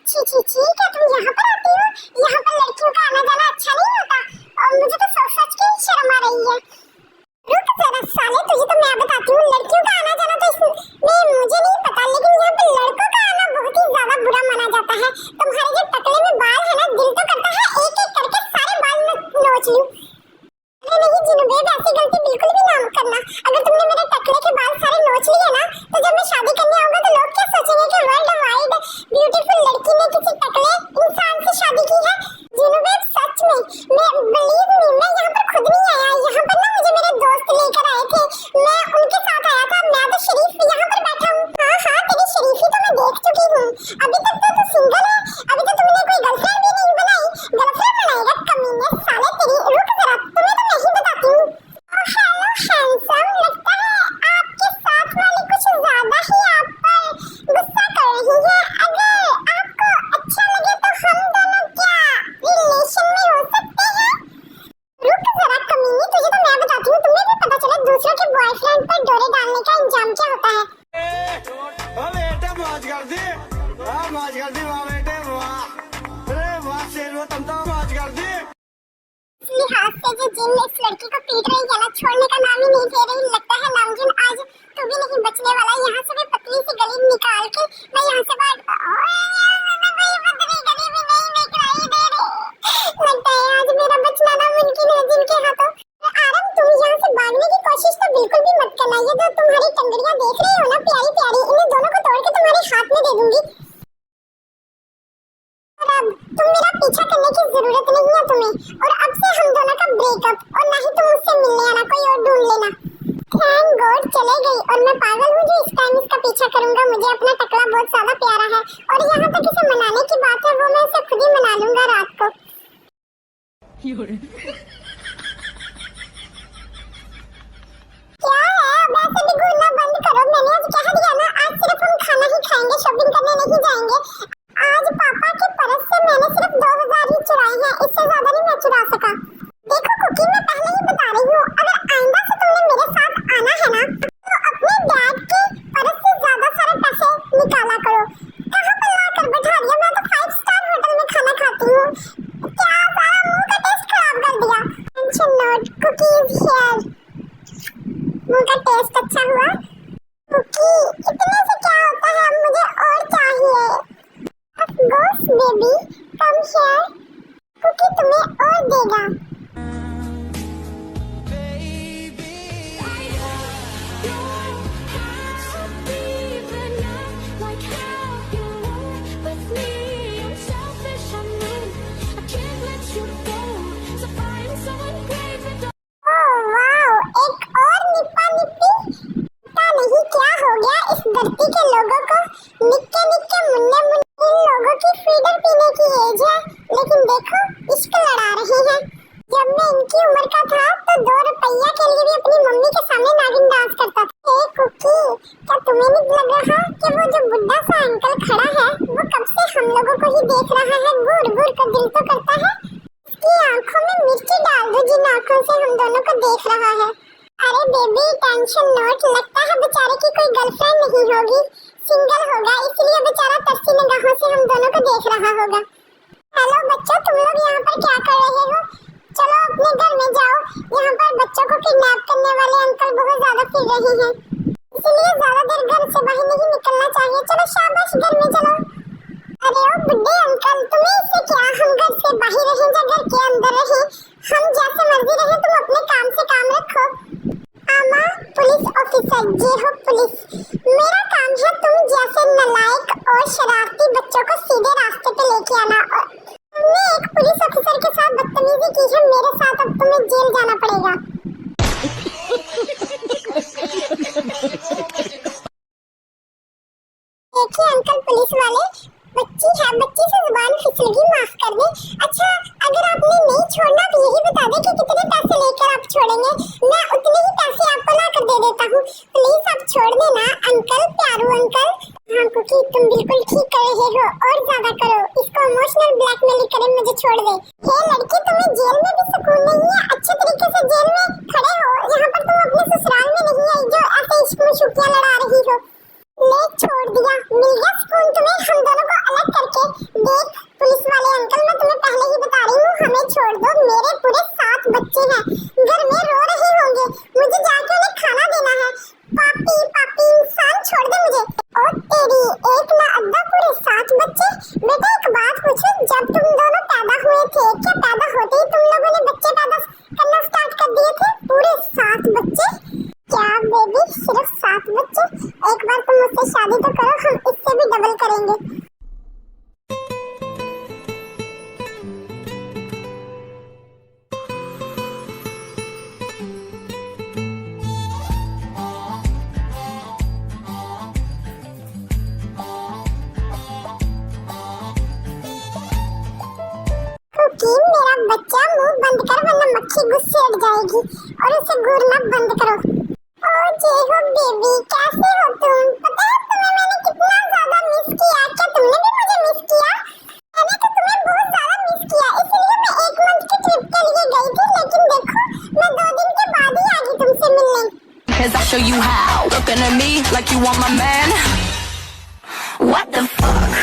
छी छी छी, क्या तुम यहाँ पर आती हो? यहाँ पर लड़कियों का आना जाना अच्छा नहीं होता, और मुझे तो सोच के ही शर्म आ रही है। रुक जरा साले, तुझे तो मैं बताती हूँ। लड़कियों का आना जाना तो इसमें मुझे नहीं पता, लेकिन यहाँ पर लड़कों का आना बहुत ही ज्यादा बुरा माना जाता है। तुम्हारे जो टकले में बाल है ना, दिल तो करता है एक एक करके सारे बाल में नोच लूं। अरे नहीं जिनू बेबी, ऐसी गलती बिल्कुल भी ना करना। अगर तुमने मेरे टकले के बाल सारे नोच लिए ना, तो जब मैं शादी करने आऊंगा तो लोग क्या सोचेंगे कि वर्ल्ड वाइड ब्यूटीफुल लड़की ने किसी टकले इंसान से शादी की है। जिनू बेबी सच में, मैं बिलीव मी, मैं यहाँ पर खुद नहीं आया। यहाँ पर ना मुझे मेरे दोस्त लेकर आए थे, मैं उनके साथ आया था। मैं तो शरीफ यहाँ पर बैठा हूँ। हाँ हाँ, तेरी शरीफी तो मैं देख चुकी हूँ। अभी तक तो तू सिंगल है, अभी तो तुमने कोई गर्लफ्रेंड भी नहीं बनाई। गर्लफ्रेंड बनाएगा कमीने साले तेरी। रुक जरा, तुम्हें तो मैं ही बताती हूँ। हेलो हैंडसम, लगता है आपके साथ वाली कुछ ज्यादा ही आप पर गुस्सा कर रही है। अगर आपको अच्छा लगे तो हम दोनों क्या रिलेशन में हो सकते हैं? रुक जरा कमीने, तुझे तो मैं बताती हूँ। तुम्हें भी पता चला दूसरों के बॉयफ्रेंड पर डोरे डालने का इंजाम क्या होता है। बेटे मौज कर दी, मौज कर दी वाह बेटे वाह। अरे वाह शेर, तुम तो मौज कर दी। लिहाज से जो जिन इस लड़की को पीट रही है ना, छोड़ने का नाम ही नहीं ले रही। लगता है नामजुन मेरी टंगड़ियां देख रही हो ना प्यारी प्यारी, इन्हें दोनों को तोड़ के तुम्हारे हाथ में दे दूंगी। और अब तुम मेरा पीछा करने की जरूरत नहीं है तुम्हें, और अब से हम दोनों का ब्रेकअप, और ना ही तुम मुझसे मिलने आना, कोई और ढूंढ लेना। थैंक गॉड चले गई, और मैं पागल हूँ जो इस टाइम इसका पीछा करूंगा। मुझे अपना टकला बहुत ज्यादा प्यारा है, और यहाँ तक इसे मनाने की बात है वो मैं इसे खुद ही मना लूंगा रात को। क्या है, अब ऐसे भी घूमना बंद करो। मैंने आज कह दिया ना, आज सिर्फ हम खाना ही खाएंगे, शॉपिंग करने नहीं जाएंगे। आज पापा के पर्स से मैंने सिर्फ 2000 ही चुराए हैं, इससे ज्यादा नहीं मैं चुरा सका। देखो कुकी, मैं पहले ही बता रही हूँ, अगर आइंदा से तुमने मेरे साथ आना है ना, तो अपने डैड के पर्स से ज्यादा सारे पैसे निकाला करो। कहाँ पर ला कर बैठा दिया, मैं तो 5 स्टार होटल में खाना खाती हूँ। क्या सारा मुंह का टेस्ट खराब कर दिया। Tension note, cookies here. मुंह का टेस्ट अच्छा हुआ। कुकी, इतने से क्या होता है, अब मुझे और चाहिए। Of course, baby, come here. Cookie तुम्हें और देगा। धरती के लोगों को निक्के निक्के मुन्ने मुन्ने इन लोगों की फीडर पीने की एज है, लेकिन देखो इश्क लड़ा रहे हैं। जब मैं इनकी उम्र का था तो 2 रुपया के लिए भी अपनी मम्मी के सामने नागिन डांस करता था। ए कुकी, क्या तुम्हें नहीं लग रहा कि वो जो बुढ़ा सा अंकल खड़ा है वो कब से हम लोगों को ही देख रहा है? घूर घूर कर दिल तो करता है। इसकी आंखों में मिर्ची डाल दो जिन आंखों से हम दोनों को देख रहा है। अरे बेबी टेंशन नोट, लगता है बेचारे की कोई गर्लफ्रेंड नहीं होगी, सिंगल होगा, इसलिए बेचारा तरसी निगाहों से हम दोनों को देख रहा होगा। हेलो बच्चों, तुम लोग यहाँ पर क्या कर रहे हो? चलो अपने घर में जाओ, यहाँ पर बच्चों को किडनैप करने वाले अंकल बहुत ज्यादा फिर रहे हैं, इसलिए ज्यादा देर घर से बाहर नहीं निकलना चाहिए। चलो शाबाश, घर में चलो। अरे ओ बुड्ढे अंकल, तुम्हें इससे क्या, हम घर से बाहर रहें या घर के अंदर रहें, हम जैसे मर्जी रहे, तुम अपने काम से काम रखो। आमा पुलिस ऑफिसर, जे हो पुलिस, मेरा काम है तुम जैसे नालायक और शरारती बच्चों को सीधे रास्ते पे लेके आना। और तुमने एक पुलिस ऑफिसर के साथ बदतमीजी की है, मेरे साथ अब तुम्हें जेल जाना पड़ेगा। देखिए अंकल पुलिस वाले, बच्ची है, बच्ची से जुबान फिसल गई, माफ कर दे। अच्छा अगर आपने नहीं छोड़ना तो यही बता दे कि कितने पैसे लेकर आप छोड़ेंगे, मैं उतने ही पैसे आपको ला कर दे देता हूँ। प्लीज आप छोड़ देना अंकल, प्यारू अंकल। हाँ कुकी, तुम बिल्कुल ठीक कर रहे हो, और ज्यादा करो, इसको इमोशनल ब्लैकमेल करे, मुझे छोड़ दे। हे लड़की, तुम्हें जेल में भी सुकून नहीं है? अच्छे तरीके से जेल में खड़े हो, यहाँ पर तुम अपने ससुराल में नहीं आई जो ऐसे इश्क में शुक्रिया लड़ा रही हो। ले छोड़ दिया, मिल गया सुकून तुम्हें, हम दोनों को अलग करके। देख पुलिस वाले अंकल, मैं तुम्हें पहले ही बता रही हूँ, हमें छोड़ दो। मेरे पूरे 7 बच्चे हैं, घर में रो रहे होंगे, मुझे जाके उन्हें खाना देना है। पापी पापी इंसान, छोड़ दे मुझे। ओ तेरी, एक ना अद्दा पूरे 7 बच्चे। बेटा एक बात पूछो, जब तुम दोनों पैदा हुए थे, क्या पैदा होते ही तुम लोगों ने बच्चे पैदा करना स्टार्ट कर दिए थे? पूरे 7 बच्चे? क्या बेबी, सिर्फ 7 बच्चे? एक बार तुम मुझसे शादी तो करो, हम इससे भी डबल करेंगे। कुकी, मेरा बच्चा मुंह बंद कर वरना मक्खी गुस्से उड़ जाएगी, और उसे घूरना बंद करो। ओ जे हो बेबी, कैसे हो तुम? पता है तुम्हें मैंने कितना ज्यादा मिस किया, क्या तुमने भी मुझे मिस किया? मैंने तो तुम्हें बहुत ज्यादा मिस किया, इसलिए मैं 1 मंथ की ट्रिप के लिए गई थी, लेकिन देखो मैं 2 दिन के बाद ही आ गई तुमसे मिलने। Cause I'll show you how. Looking at me like you want my man. What the fuck?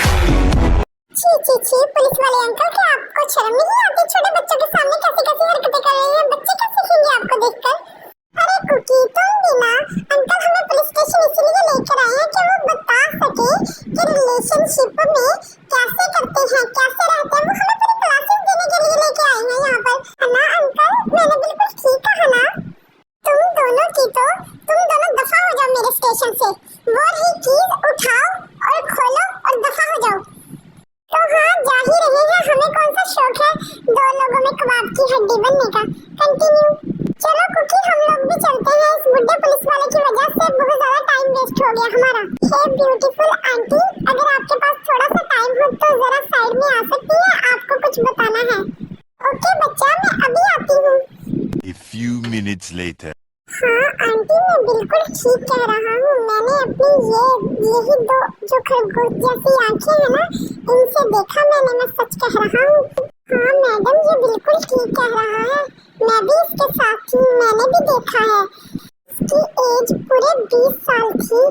छी छी छी, पुलिस वाले अंकल, क्या आपको शर्म नहीं आती? छोटे बच्चों के सामने कैसी कैसी हरकतें कर रहे हैं, बच्चे क्या सीखेंगे आपको देखकर? अरे कुकी, तुम भी ना, अंकल हमें पुलिस स्टेशन इसलिए लेकर आए हैं कि वो बता सके कि रिलेशनशिप में कैसे करते हैं, कैसे रहते हैं। वो हमें पूरी क्लासेस देने के लिए लेके आए हैं यहाँ पर, है ना अंकल? मैंने बिल्कुल ठीक कहा ना? तुम दोनों दफा हो जाओ मेरे स्टेशन से। वो रही कीज, उठाओ और खोलो और दफा हो जाओ। तो हाँ, जा ही रहे हैं, हमें कौन सा शौक है 2 लोगों में कबाब की हड्डी बनने का। कंटिन्यू। चलो कुकी, हम लोग भी चलते हैं। इस बुड्ढे पुलिस वाले की वजह से बहुत ज्यादा टाइम वेस्ट हो गया हमारा। हे ब्यूटीफुल आंटी, अगर आपके पास थोड़ा सा टाइम हो तो जरा साइड में आ सकती है, आपको कुछ बताना है। ओके बच्चा, मैं अभी आती हूँ। A few minutes later. हाँ आंटी, मैं बिल्कुल ठीक कह रहा हूँ। मैंने अपनी यही 2 जो खरगोश जैसी आंखें हैं ना, इनसे देखा मैंने, मैं सच कह रहा हूँ। हाँ मैडम, ये बिल्कुल ठीक कह रहा है, मैं भी इसके साथ थी, मैंने भी देखा है। इसकी एज पूरे 20 साल थी।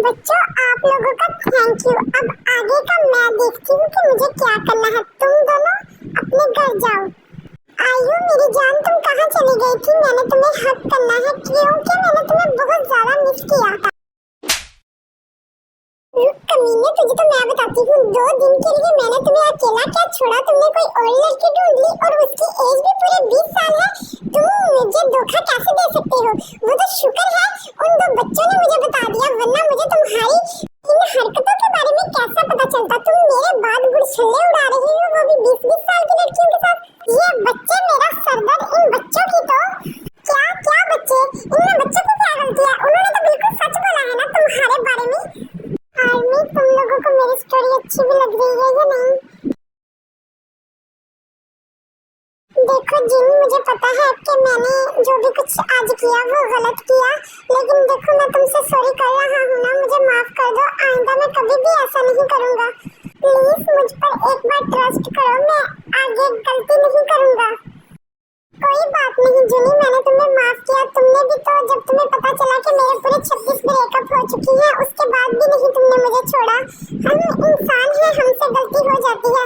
बच्चों, आप लोगों का थैंक यू। अब आगे का मैं देखती हूँ कि मुझे क्या करना है। तुम दोनों अपने घर जाओ। आयु मेरी जान, तुम कहाँ चली गई थी? मैंने तुम्हें हक करना है क्योंकि मैंने तुम्हें बहुत ज्यादा मिस किया था। कमीने, तुझे तो मैं बताती हूँ, 2 दिन के लिए मैंने तुम्हें अकेला क्या छोड़ा? तुमने कोई और लड़की ढूंढ ली और उसकी एज भी पूरे 20 साल है। तुम मुझे धोखा कैसे दे सकते हो? वो तो शुक्र है उन 2 बच्चों ने मुझे बता दिया, वरना मुझे तुम्हारी इन हरकतों के बारे में कैसा पता चलता? तुम मेरे बाद गुड़छल्ले उड़ा रही हो, वो भी 20-20 साल की लड़कियों के साथ। ये बच्चे मेरा सरदर्द, इन बच्चों की तो क्या बच्चे, इनमें बच्चों की क्या गलती है? उन्होंने तो बिल्कुल सच बोला है ना तुम्हारे बारे में। आर्मी, तुम लोगों को मेरी स्टोरी अच्छी भी लग रही है या नहीं? देखो जिन, मुझे पता है कि मैंने जो भी कुछ आज किया वो गलत किया, लेकिन देखो मैं तुमसे सॉरी कर रहा हूँ ना, मुझे माफ कर दो। आइंदा मैं कभी भी ऐसा नहीं करूँगा। प्लीज मुझ पर एक बार ट्रस्ट करो, मैं आगे गलती नहीं करूँगा। कोई बात नहीं जुनी, मैंने तुम्हें माफ किया। तुमने भी तो, जब तुम्हें पता चला कि मेरे पूरे 26 ब्रेकअप हो चुकी हैं, उसके बाद भी नहीं तुमने मुझे छोड़ा। हम इंसान हैं, हमसे गलती हो जाती है।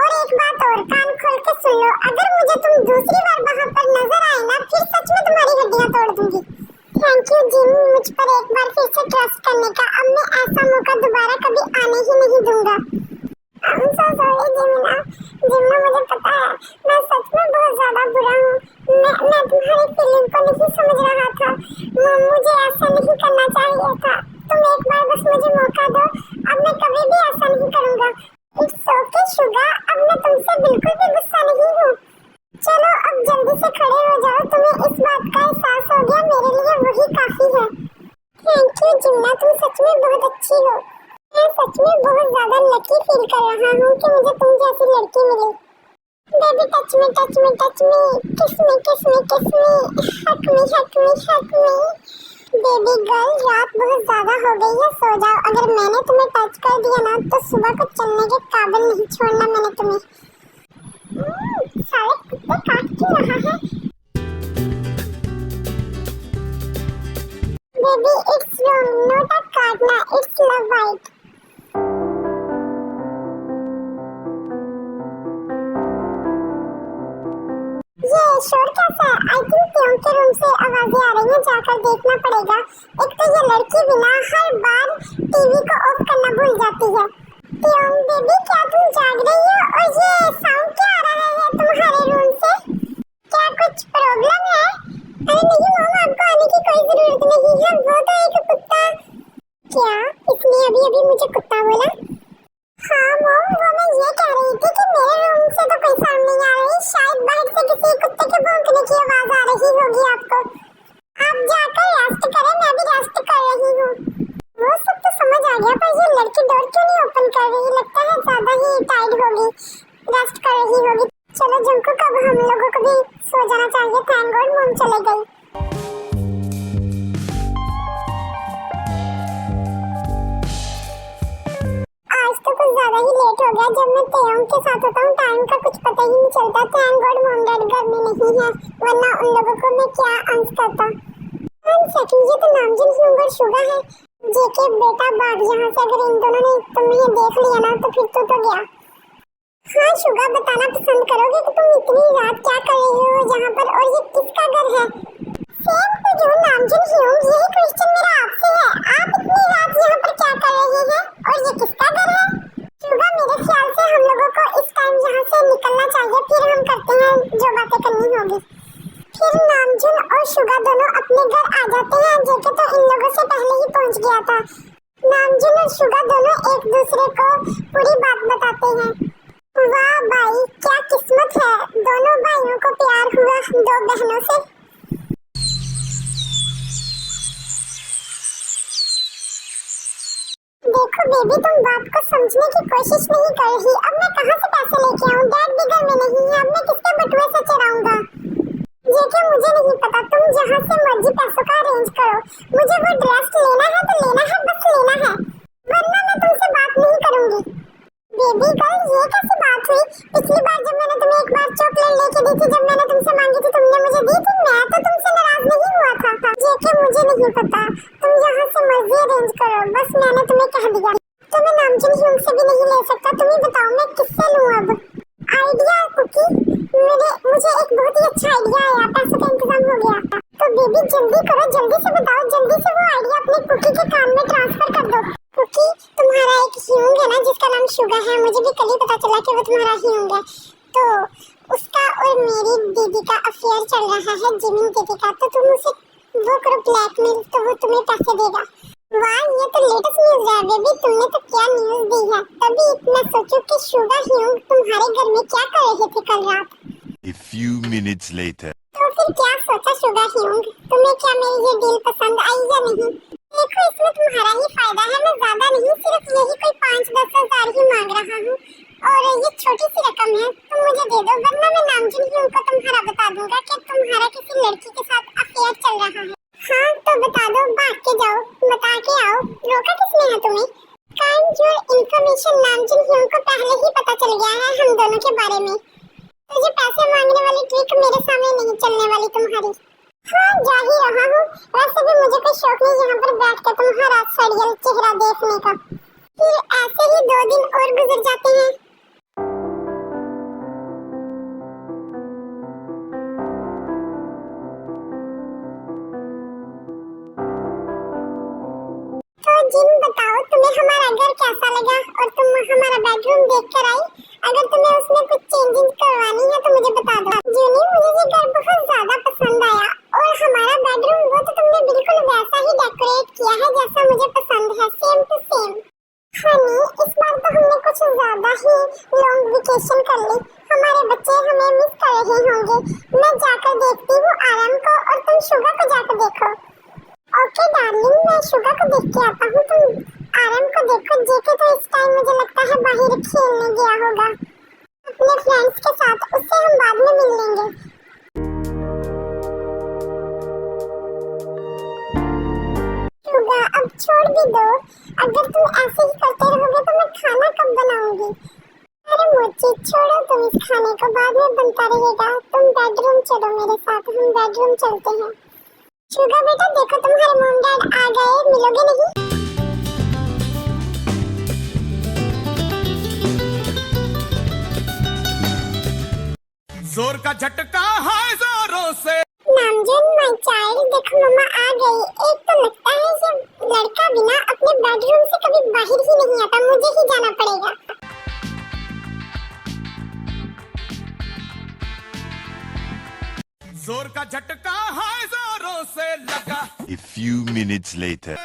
और एक बात और, कान खोल के सुन लो, अगर मुझे तुम दूसरी बार वहाँ पर नजर आए ना, फिर सच में तुम्हारी हड्डियाँ तोड़ दूंगी। थैंक यू जिन, मुझ पर एक बार फिर से ट्रस्ट करने का। अब मैं ऐसा मौका दोबारा कभी आने ही नहीं दूंगा। I'm so sorry जिमना, मुझे पता है मैं सच में बहुत ज्यादा बुरा हूँ। मैं तुम्हारी फीलिंग को नहीं समझ रहा था। मुझे ऐसा नहीं करना चाहिए था। तुम एक बार बस मुझे मौका दो, अब मैं कभी भी ऐसा नहीं करूँगा। इट्स ओके शुगा, अब मैं तुमसे बिल्कुल भी गुस्सा नहीं हूँ। चलो अब जल्दी से खड़े हो जाओ, तुम्हें इस बात का एहसास हो गया, मेरे लिए वही काफी है। थैंक यू जिमना, तुम सच में बहुत अच्छी हो। मैं सच में बहुत ज्यादा लकी फील कर रहा हूँ कि मुझे तुम जैसी लड़की मिली। बेबी टच मी, किस मी, हक मी। बेबी गर्ल, रात बहुत ज्यादा हो गई है, सो जाओ। अगर मैंने तुम्हें टच कर दिया ना तो सुबह को चलने के काबिल नहीं छोड़ना मैंने तुम्हें। सारे कुत्ते काट क्यों रहा है? Baby it's wrong, not a काटना, इट्स लव वाइट। ये शोर कैसा है? आई थिंक ट्यों के रूम से आवाजें आ रही हैं, जाकर देखना पड़ेगा। एक तो ये लड़की भी ना हर बार टीवी को ऑफ करना भूल जाती है। ट्यों बेबी, क्या तुम जाग रही हो? और ये साउंड क्या आ रहा है तुम्हारे रूम से? क्या कुछ प्रॉब्लम है? अरे नहीं मॉम, आपको आने की कोई जरूरत नहीं है, वो तो एक कुत्ता। क्या इसने अभी मुझे कुत्ता बोला? हाँ मॉम, वो मैं ये कह रही थी कि मेरे रूम से तो कोई साउंड नहीं आ रही, शायद बाहर से किसी कुत्ते के भौंकने की आवाज आ रही होगी आपको। आप जाकर रेस्ट करें, मैं भी रेस्ट कर रही हूँ। वो सब तो समझ आ गया, पर ये लड़की डोर क्यों नहीं ओपन कर रही? लगता है ज्यादा ही टायर्ड होगी, रेस्ट कर रही होगी। चलो जंकुक, अब हम लोगों को भी सो जाना चाहिए। थैंक गॉड मॉम चले गई। आज तो कुछ ज्यादा ही लेट हो गया। जब मैं तेयोंग के साथ होता हूँ टाइम का कुछ पता ही नहीं चलता। थैंक गॉड मॉम डैड घर में नहीं है, वरना उन लोगों को मैं क्या अंत करता। सेकंड, ये तो नामजिन ह्यूंग और शुगा है। जेके बेटा भाग यहाँ से, अगर इन दोनों ने तुम्हें देख लिया ना तो फिर तो गया। हाँ शुगा, बताना पसंद करोगे कि तुम इतनी रात क्या कर रही हो यहाँ पर, और ये किसका घर है? सेम टू यू नामजिन ह्यूंग, यही क्वेश्चन मेरा आपसे है। आप इतनी रात यहाँ पर क्या कर रहे हैं और ये किसका घर है? शुगा, मेरे ख्याल से हम लोगों को इस टाइम यहाँ से निकलना चाहिए, फिर हम करते हैं जो बातें करनी होगी। फिर नामजुन और शुगा शुगा दोनों अपने घर आ जाते हैं। जेके तो इन लोगों से पहले ही पहुंच गया था। नामजुन और शुगा दोनों एक दूसरे को पूरी बात बताते हैं। वाह भाई, क्या किस्मत है, दोनों भाइयों को प्यार हुआ दो बहनों से। देखो बेबी, तुम बात को समझने की कोशिश नहीं कर रही। अब मैं कहाँ से पैसे लेके आऊँ? डैड भी घर में नहीं है, अब मैं किसके बटुए से चराऊंगा? जेके मुझे नहीं पता, तुम जहाँ से मर्जी पैसों का अरेंज करो। मुझे वो ड्रेस लेना है तो लेना है, बस लेना है, वरना मैं तुमसे बात नहीं करूंगी। बेबी गर्ल, ये कैसी बात हुई? पिछली बार जब मैंने तुम्हें एक बार चॉकलेट लेके दी थी, जब मैंने तुमसे मांगी थी तुमने मुझे दी थी। मैं तो तुमसे नाराज नहीं हुआ था। जेके मुझे नहीं पता, तुम यहाँ से मर्जी अरेंज करो, बस मैंने तुम्हें कह दिया। तो मैं नामजुन ह्यूंग से भी नहीं ले सकता। तुम ही बताओ मैं किससे लूँ अब? आइडिया कुकी, मुझे एक बहुत ही अच्छा आइडिया आया, पैसों का इंतजाम हो गया। तो बेबी जल्दी करो, जल्दी से बताओ, जल्दी से वो आइडिया अपने कुकी के कान में ट्रांसफर कर दो। कुकी, तुम्हारा एक ह्यूंग है ना जिसका नाम शुगा है, मुझे भी कल ही पता चला कि वो तुम्हारा ह्यूंग है। तो उसका और मेरी दीदी का अफेयर चल रहा है, जिमिन दीदी का। तो तुम उसे वो करो ब्लैकमेल, तो वो तुम्हें पैसे देगा। वाह, ये तो लेटेस्ट न्यूज़ है बेबी, तुमने तो क्या न्यूज़ दी है। तभी मैं सोचूं कि शुगा ह्यूंग तुम्हारे घर में क्या कर रहे थे कल रात। A few minutes later. तो फिर क्या सोचा शुगा ह्यूंग, तुम्हें क्या मेरी ये डील पसंद आई या नहीं? देखो, इसमें तुम्हारा ही फायदा है, मैं ज्यादा नहीं, सिर्फ यही कोई 5-10 हज़ार ही मांग रहा हूँ, और ये छोटी सी रकम है, तुम मुझे दे दो, वरना मैं नामजुन ह्यूंग को तुम्हारा बता दूंगा कि तुम्हारा किसी लड़की के साथ अफेयर चल रहा है। हाँ तो बता दो, भाग के जाओ, बता के आओ, रोका किसने है तुम्हें? काइंड योर इन्फॉर्मेशन, नामजुन ह्यूंग को पहले ही पता चल गया है हम दोनों के बारे में। तुझे पैसे मांगने वाली ट्रिक मेरे सामने नहीं चलने वाली तुम्हारी। हाँ, जा ही रहा हूँ, वैसे भी मुझे कोई शौक नहीं यहाँ पर बैठ कर तुम्हारा सड़ियल चेहरा देखने का। फिर ऐसे ही 2 दिन और गुजर जाते हैं। तो जिन बताओ, तुम्हें हमारा घर कैसा लगा और तुम हमारा बेडरूम देख कर आई? अगर तुम्हें उसमें कुछ चेंजेस करवानी है तो मुझे बता दो। जूनी, मुझे ये घर बहुत ज्यादा पसंद आया, और हमारा बेडरूम वो तो तुमने बिल्कुल वैसा ही डेकोरेट किया है जैसा मुझे पसंद है, सेम टू सेम। हनी, इस बार तो हमने कुछ ज्यादा ही लॉन्ग वेकेशन कर ली, हमारे बच्चे हमें मिस कर रहे होंगे। मैं जाकर देखती हूँ आराम को, और तुम शुगा को जाकर देखो। ओके डार्लिंग, मैं शुगा को देख के आता हूँ, तुम आराम को देखो। जेके तो इस टाइम मुझे लगता है बाहर खेलने गया होगा अपने फ्रेंड्स के साथ, उससे हम बाद में मिल लेंगे। शुगा, अब छोड़ भी दो, अगर तुम ऐसे ही करते रहोगे तो मैं खाना कब बनाऊंगी? अरे मोची, छोड़ो तुम इस खाने को, बाद में बनता रहेगा। तुम बेडरूम चलो मेरे साथ, हम बेडरूम चलते हैं। शुगा बेटा देखो, तुम्हारे मॉम डैड आ गए, मिलोगे नहीं? जोर का झटका है जोरों से। नामजुन माय चाइल्ड, देखो मम्मा आ गई। एक तो लगता है ये लड़का बिना अपने बेडरूम से कभी बाहर ही नहीं आता, मुझे ही जाना पड़ेगा। जोर का झटका है जोरों से लगा। A few minutes later.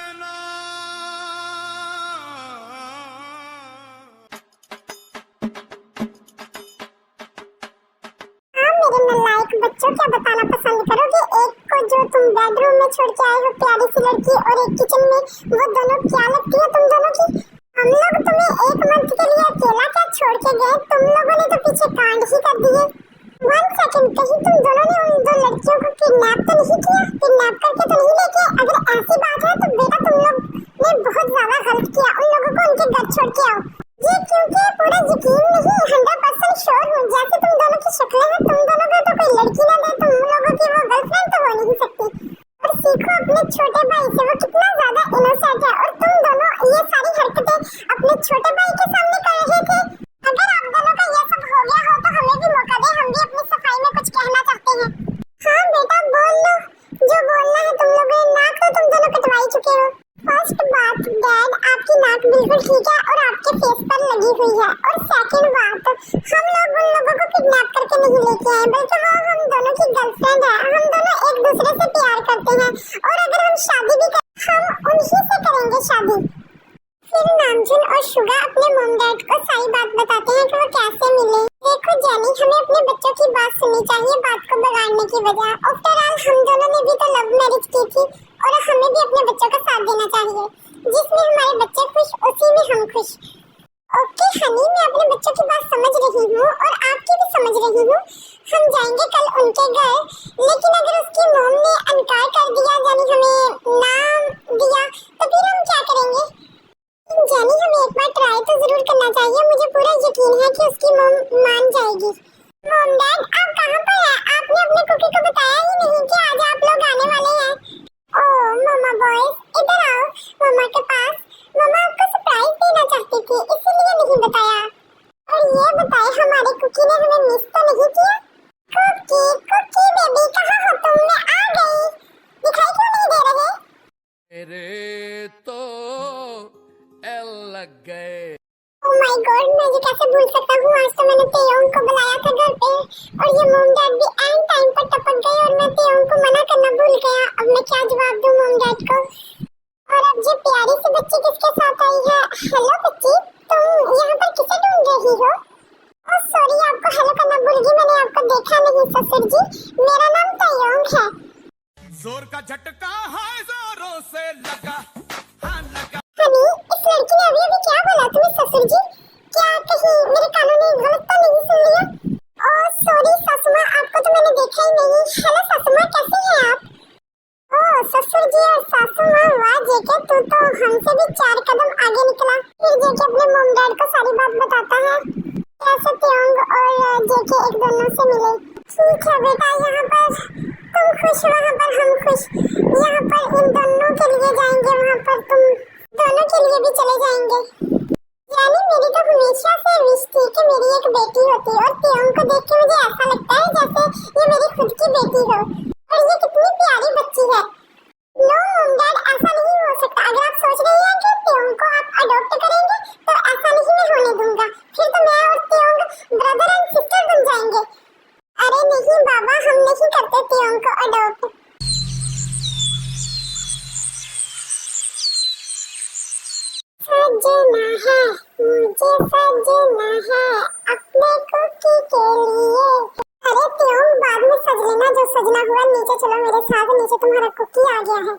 मेरे नालायक बच्चों, क्या बताना पसंद करोगे? एक को जो तुम बेडरूम में छोड़ के आए हो, प्यारी सी लड़की, और एक किचन में, वो दोनों क्या लगती है तुम दोनों की? हम लोग तुम्हें 1 मंथ के लिए अकेला क्या छोड़ के गए? तुम लोगों ने तो पीछे कांड ही कर दिए। 1 सेकंड, कहीं तुम दोनों ने उन 2 लड़कियों को किडनैप तो नहीं किया? किडनैप करके तो नहीं लेके? अगर ऐसी बात है तो बेटा तुम लोग ने बहुत ज्यादा गलत किया, उन लोगों को उनके घर छोड़ के आओ। ये क्योंकि पूरा यकीन नहीं, 100% श्योर हूँ, जैसे तुम दोनों की शक्लें हैं, तुम दोनों को तो कोई लड़की ना दे, तुम लोगों की वो गर्लफ्रेंड तो हो नहीं सकती। और सीखो अपने छोटे भाई से, वो कितना ज्यादा इनोसेंट है, और तुम दोनों ये सारी हरकतें अपने छोटे भाई के सामने कर रहे थे। अगर आप दोनों का ये सब हो गया हो तो हमें भी मौका दे, हम भी अपनी सफाई में कुछ कहना चाहते हैं। हाँ बेटा बोल लो, जो बोलना है। तुम लोगों ने नाक तो तुम दोनों कटवा ही चुके हो। फर्स्ट बात डैड, आपकी नाक बिल्कुल ठीक है और आपके फेस पर लगी हुई है। और सेकंड बात, हम लोग उन लोगों को किडनैप करके नहीं लेके आए, बल्कि वो हम दोनों की गर्लफ्रेंड है। हम दोनों एक दूसरे से प्यार हैं, और अगर हम शादी भी करें हम उन्हीं से करेंगे शादी। फिर नामजुन और शुगा अपने मॉम डैड को सारी बात बताते हैं कि वो कैसे मिले। देखो जेनी, हमें अपने बच्चों की बात सुननी चाहिए बात को बिगाड़ने की बजाय। आफ्टर ऑल हम दोनों ने भी तो लव मैरिज की थी और हमें भी अपने बच्चों का साथ देना चाहिए। जिसमें हमारे बच्चे खुश उसी में हम खुश। ओके हनी, मैं अपने बच्चों की बात समझ रही हूँ और आपकी भी समझ रही हूँ। हम जाएंगे कल उनके घर, लेकिन अगर उसकी मॉम ने इनकार कर दिया, यानी हमें ना दिया, तो फिर हम क्या करेंगे? जेनी, हमें एक बार ट्राई तो जरूर करना चाहिए। मुझे पूरा यकीन है कि उसकी मॉम मान जाएगी। मॉम डैड, आप कहाँ पर हैं? आपने अपने कुकी को बताया ही नहीं कि आज आप लोग आने वाले हैं। ओह मम्मा बॉयज, इधर आओ मम्मा के पास। मम्मा आपको सरप्राइज देना चाहती थी, इसीलिए नहीं बताया। और ये बताए, हमारे कुकी ने हमें मिस तो नहीं किया? कुकी कुकी बेबी, कहाँ हो तुम? मैं आ गई, दिखाई क्यों नहीं दे रहे? मेरे तो एल लग गए। ओह माय गॉड, मैं ये कैसे भूल सकता हूँ। आज तो मैंने तेयोंग को बुलाया था घर पे और ये मॉम डैड भी एंड टाइम पर टपक गए और मैं तेयोंग को मना करना भूल गया। अब मैं क्या जवाब दूँ मॉम डैड को? और अब ये प्यारी सी बच्ची किसके साथ आई है? हेलो बच्ची, तुम यहाँ पर किसे ढूंढ रही हो? ओह सॉरी, आपको हेलो करना भूल गई, मैंने आपको देखा नहीं ससुर जी। मेरा नाम तेयोंग है। जोर का झटका है जोरों से लगा, हाँ लगा। हनी, इस लड़की ने अभी अभी क्या बोला तुम्हें ससुर जी? क्या कहीं मेरे कानों ने गलत तो नहीं सुन लिया? ओह सॉरी सासू माँ, आपको तो मैंने देखा ही नहीं। हेलो सासू माँ, कैसे हैं आप? ओह ससुर जी और सासू माँ, वाह जेके, तू तो हमसे भी 4 कदम आगे निकला। फिर जेके अपने मॉम डैड को सारी बात बताता है कैसे तेयोंग और जेके एक दोनों से मिले। ठीक है बेटा, यहाँ पर तुम खुश, वहाँ पर हम खुश। यहाँ पर इन दोनों के लिए जाएंगे, वहाँ पर तुम दोनों के लिए भी चले जाएंगे। यानी मेरी तो हमेशा से विश थी कि मेरी एक बेटी होती, और तेयोंग को देख के मुझे ऐसा लगता है जैसे ये मेरी खुद की बेटी हो। और ये कितनी प्यारी बच्ची है। नो मॉम डैड, ऐसा नहीं हो सकता। अगर आप सोच रहे हैं कि तेयोंग को आप अडॉप्ट करेंगे तो ऐसा नहीं मैं होने दूंगा। फिर तो मैं और तेयोंग ब्रदर एंड सिस्टर बन जाएंगे। अरे नहीं बाबा, हम नहीं करते तेयोंग को अडॉप्ट। सजना है मुझे, सजना है अपने कुकी के लिए। अरे तेयोंग, बाद में सज लेना, जो सजना हुआ। नीचे चलो मेरे साथ, नीचे तुम्हारा कुकी आ गया है।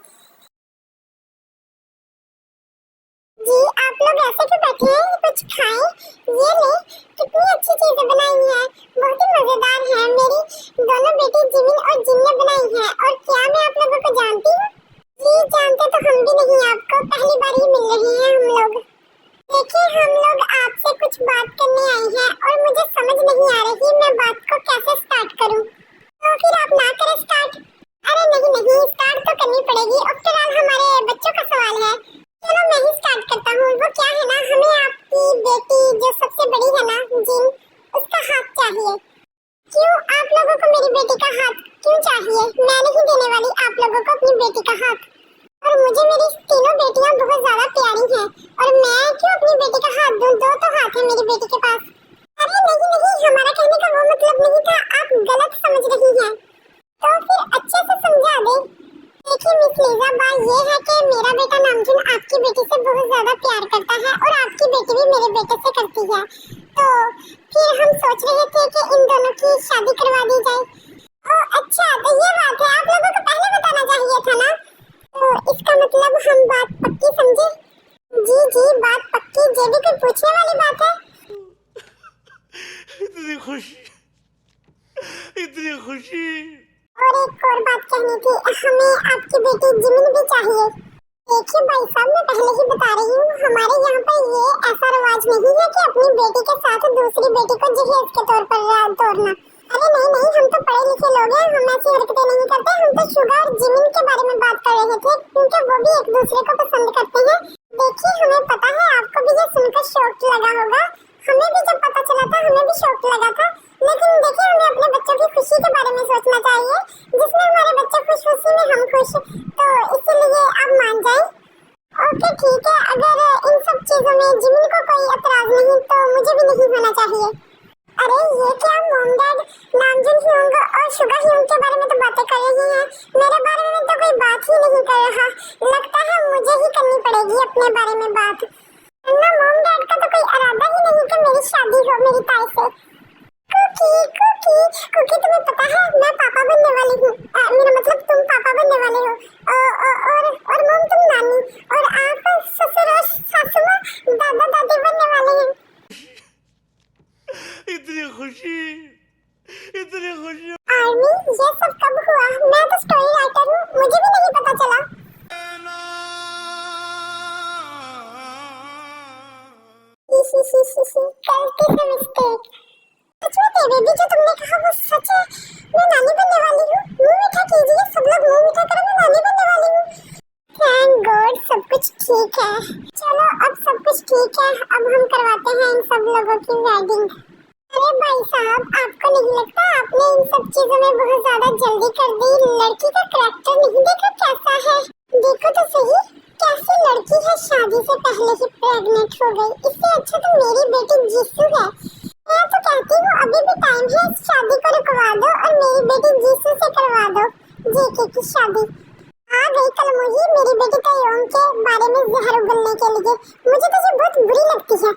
जी आप लोग ऐसे क्यों बैठे हैं? कुछ खाएं। ये ले, कितनी अच्छी चीजें बनाई हैं, बहुत ही मजेदार है। मेरी दोनों बेटी जिमिन और जिन ने बनाई है। और क्या मैं आप लोगों को जानती हूँ? जी जानते तो हम भी नहीं, आपको पहली बार ही मिल रहे हैं हम लोग। देखिए, हम लोग आपसे कुछ बात करने आए हैं और मुझे समझ नहीं आ रही मैं बात को कैसे स्टार्ट करूं। तो फिर आप ना करें स्टार्ट। अरे नहीं, स्टार्ट तो करनी पड़ेगी। आफ्टर ऑल हमारे बच्चों का सवाल है। चलो मैं ही स्टार्ट करता हूँ। वो क्या है ना, हमें आपकी बेटी जो सबसे बड़ी है ना जिन, उसका हाथ चाहिए। क्यों आप लोगों को मेरी बेटी का हाथ क्यों चाहिए? मैं नहीं देने वाली आप लोगों को अपनी बेटी का हाथ। और मुझे मेरी तीनों बेटियां बहुत ज्यादा प्यारी हैं और मैं क्यों अपनी बेटी का हाथ दूं? 2 तो हाथ है मेरी बेटी के पास। अरे नहीं, हमारा कहने का वो मतलब नहीं था, आप गलत समझ रही हैं। तो फिर अच्छे से समझा दे। देखिए मिस लीजा, बात ये है कि मेरा बेटा नामजुन आपकी बेटी से बहुत ज्यादा प्यार करता है और आपकी बेटी भी मेरे बेटे से करती है। तो फिर हम सोच रहे थे कि इन दोनों की शादी करवा दी जाए। ओह अच्छा, तो ये बात है, आप लोगों को पहले बताना चाहिए था ना। तो इसका मतलब हम बात पक्की समझे? जी बात पक्की। ये भी कोई पूछने वाली बात है? इतनी खुशी, इतनी खुशी। और एक और बात कहनी थी, हमें आपकी बेटी जिमिन भी चाहिए। देखिए भाई साहब, मैं पहले ही बता रही हूँ, हमारे यहाँ पर ये ऐसा रिवाज नहीं है कि अपनी बेटी के साथ दूसरी बेटी को जहेज के तौर पर तोड़ना। अरे नहीं, हम तो पढ़े लिखे लोग हैं, हम ऐसी हरकतें नहीं करते। हम तो शुगा और जिमिन के बारे में बात कर रहे थे, क्योंकि वो भी एक दूसरे को पसंद करते हैं। देखिए हमें पता है आपको भी ये सुनकर शौक लगा होगा, हमें भी जब पता चला था हमें भी शौक लगा था। लेकिन देखिए, हमें अपने बच्चों की खुशी के बारे में सोचना चाहिए। जिसमें हमारे बच्चे खुश, उसी में हम खुश। तो इसीलिए आप मान जाए। ओके ठीक है, अगर इन सब चीजों में जिमिन को कोई एतराज नहीं तो मुझे भी नहीं होना चाहिए। अरे ये क्या मॉम डैड नामजुन ह्योंग और शुगा ह्योंग के बारे में तो बातें कर रही हैं, मेरे बारे में तो कोई बात नहीं कर रहा। लगता है मुझे ही करनी पड़ेगी अपने बारे में बात, वरना मॉम डैड का तो कोई इरादा ही नहीं कि मेरी शादी हो मेरी ताई से। कुकी कुकी कुकी, तुम्हें पता है मैं पापा बनने वाली हूँ। मेरा मतलब तुम पापा बनने वाले हो, और मॉम तुम नानी, और आप ससुर और सासू माँ दादा दादी बनने वाले हैं। इतनी खुशी, इतनी खुशी। आर्मी, ये सब कब हुआ? मैं तो स्टोरी राइटर हूँ, मुझे भी नहीं पता चला। गलती से मिस्टेक। सच में तेरे भी जो तुमने कहा वो सच है, मैं नानी बनने वाली हूँ। मुंह मीठा कीजिए सब लोग, मुंह मीठा करो, मैं नानी बनने वाली हूँ। थैंक गॉड सब कुछ ठीक है। चलो अब सब कुछ ठीक है, अब हम करवाते हैं इन सब लोगों की वेडिंग। अरे भाई साहब, आपको नहीं लगता आपने इन सब चीजों में बहुत ज्यादा जल्दी कर दी? लड़की का करैक्टर नहीं देखा कैसा है? देखो तो सही कैसी लड़की है, शादी से पहले ही प्रेग्नेंट हो गई। इससे अच्छा तो मेरी बेटी जीसू है। मैं तो कहती हूँ अभी भी टाइम है, शादी को रुकवा दो और मेरी बेटी जीसू से करवा दो जेके की शादी। आ गई कलमुही मेरी बेटी तय्योम के बारे में जहर उगलने के लिए। मुझे तो ये बहुत बुरी लगती है।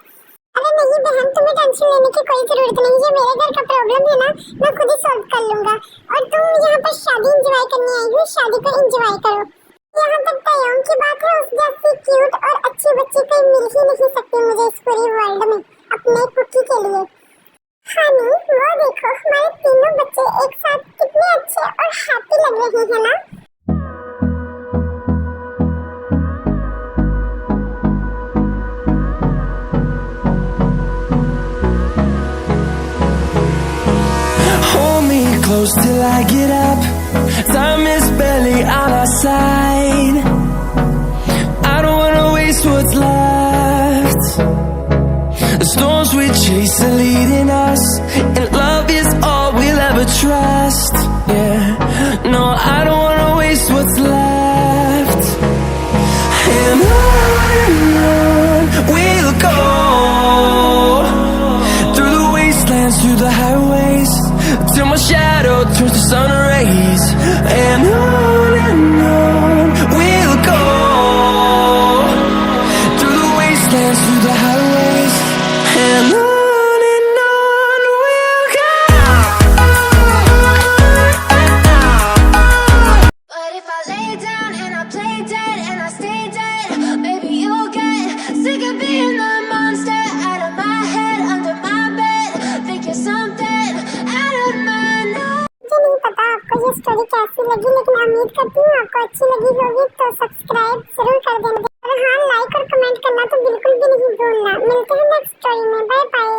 अरे नहीं बहन, तुम्हें टेंशन लेने की कोई जरूरत नहीं है, मेरे घर का प्रॉब्लम है ना, मैं खुद ही सॉल्व कर लूंगा। और तुम यहाँ पर शादी एंजॉय करने आई हो, शादी को एंजॉय करो। यहाँ तक तय्योम की बात है, उस जैसी क्यूट और अच्छी बच्ची कोई मिल ही नहीं सकती मुझे इस पूरी वर्ल्ड में अपने कुकी के लिए। हानी, वो देखो हमारे तीनों बच्चे एक साथ कितने अच्छे और हैप्पी लग रहे हैं ना। Close till I get up, time is barely on our side. I don't wanna waste what's left. The storms we chase are leading us, and love is all we'll ever trust. Yeah, no, I don't wanna waste what's left. And on we'll go, through the wastelands, through the highways, till my shadow turns to sun rays. And on we'll go, through the wastelands, through the highways. And on we'll go. But if I lay down and I play dead and I stay dead, maybe you'll get sick of being the monster out of my head, under my bed, think you're something out of my nose. मुझे नहीं पता आपको ये story कैसी लगी, लेकिन उम्मीद करती हूँ आपको अच्छी लगी होगी, तो सब्सक्राइब जरूर कर देना। और हाँ, लाइक और कमेंट करना तो बिल्कुल भी नहीं भूलना। मिलते हैं नेक्स्ट स्टोरी में, बाय बाय।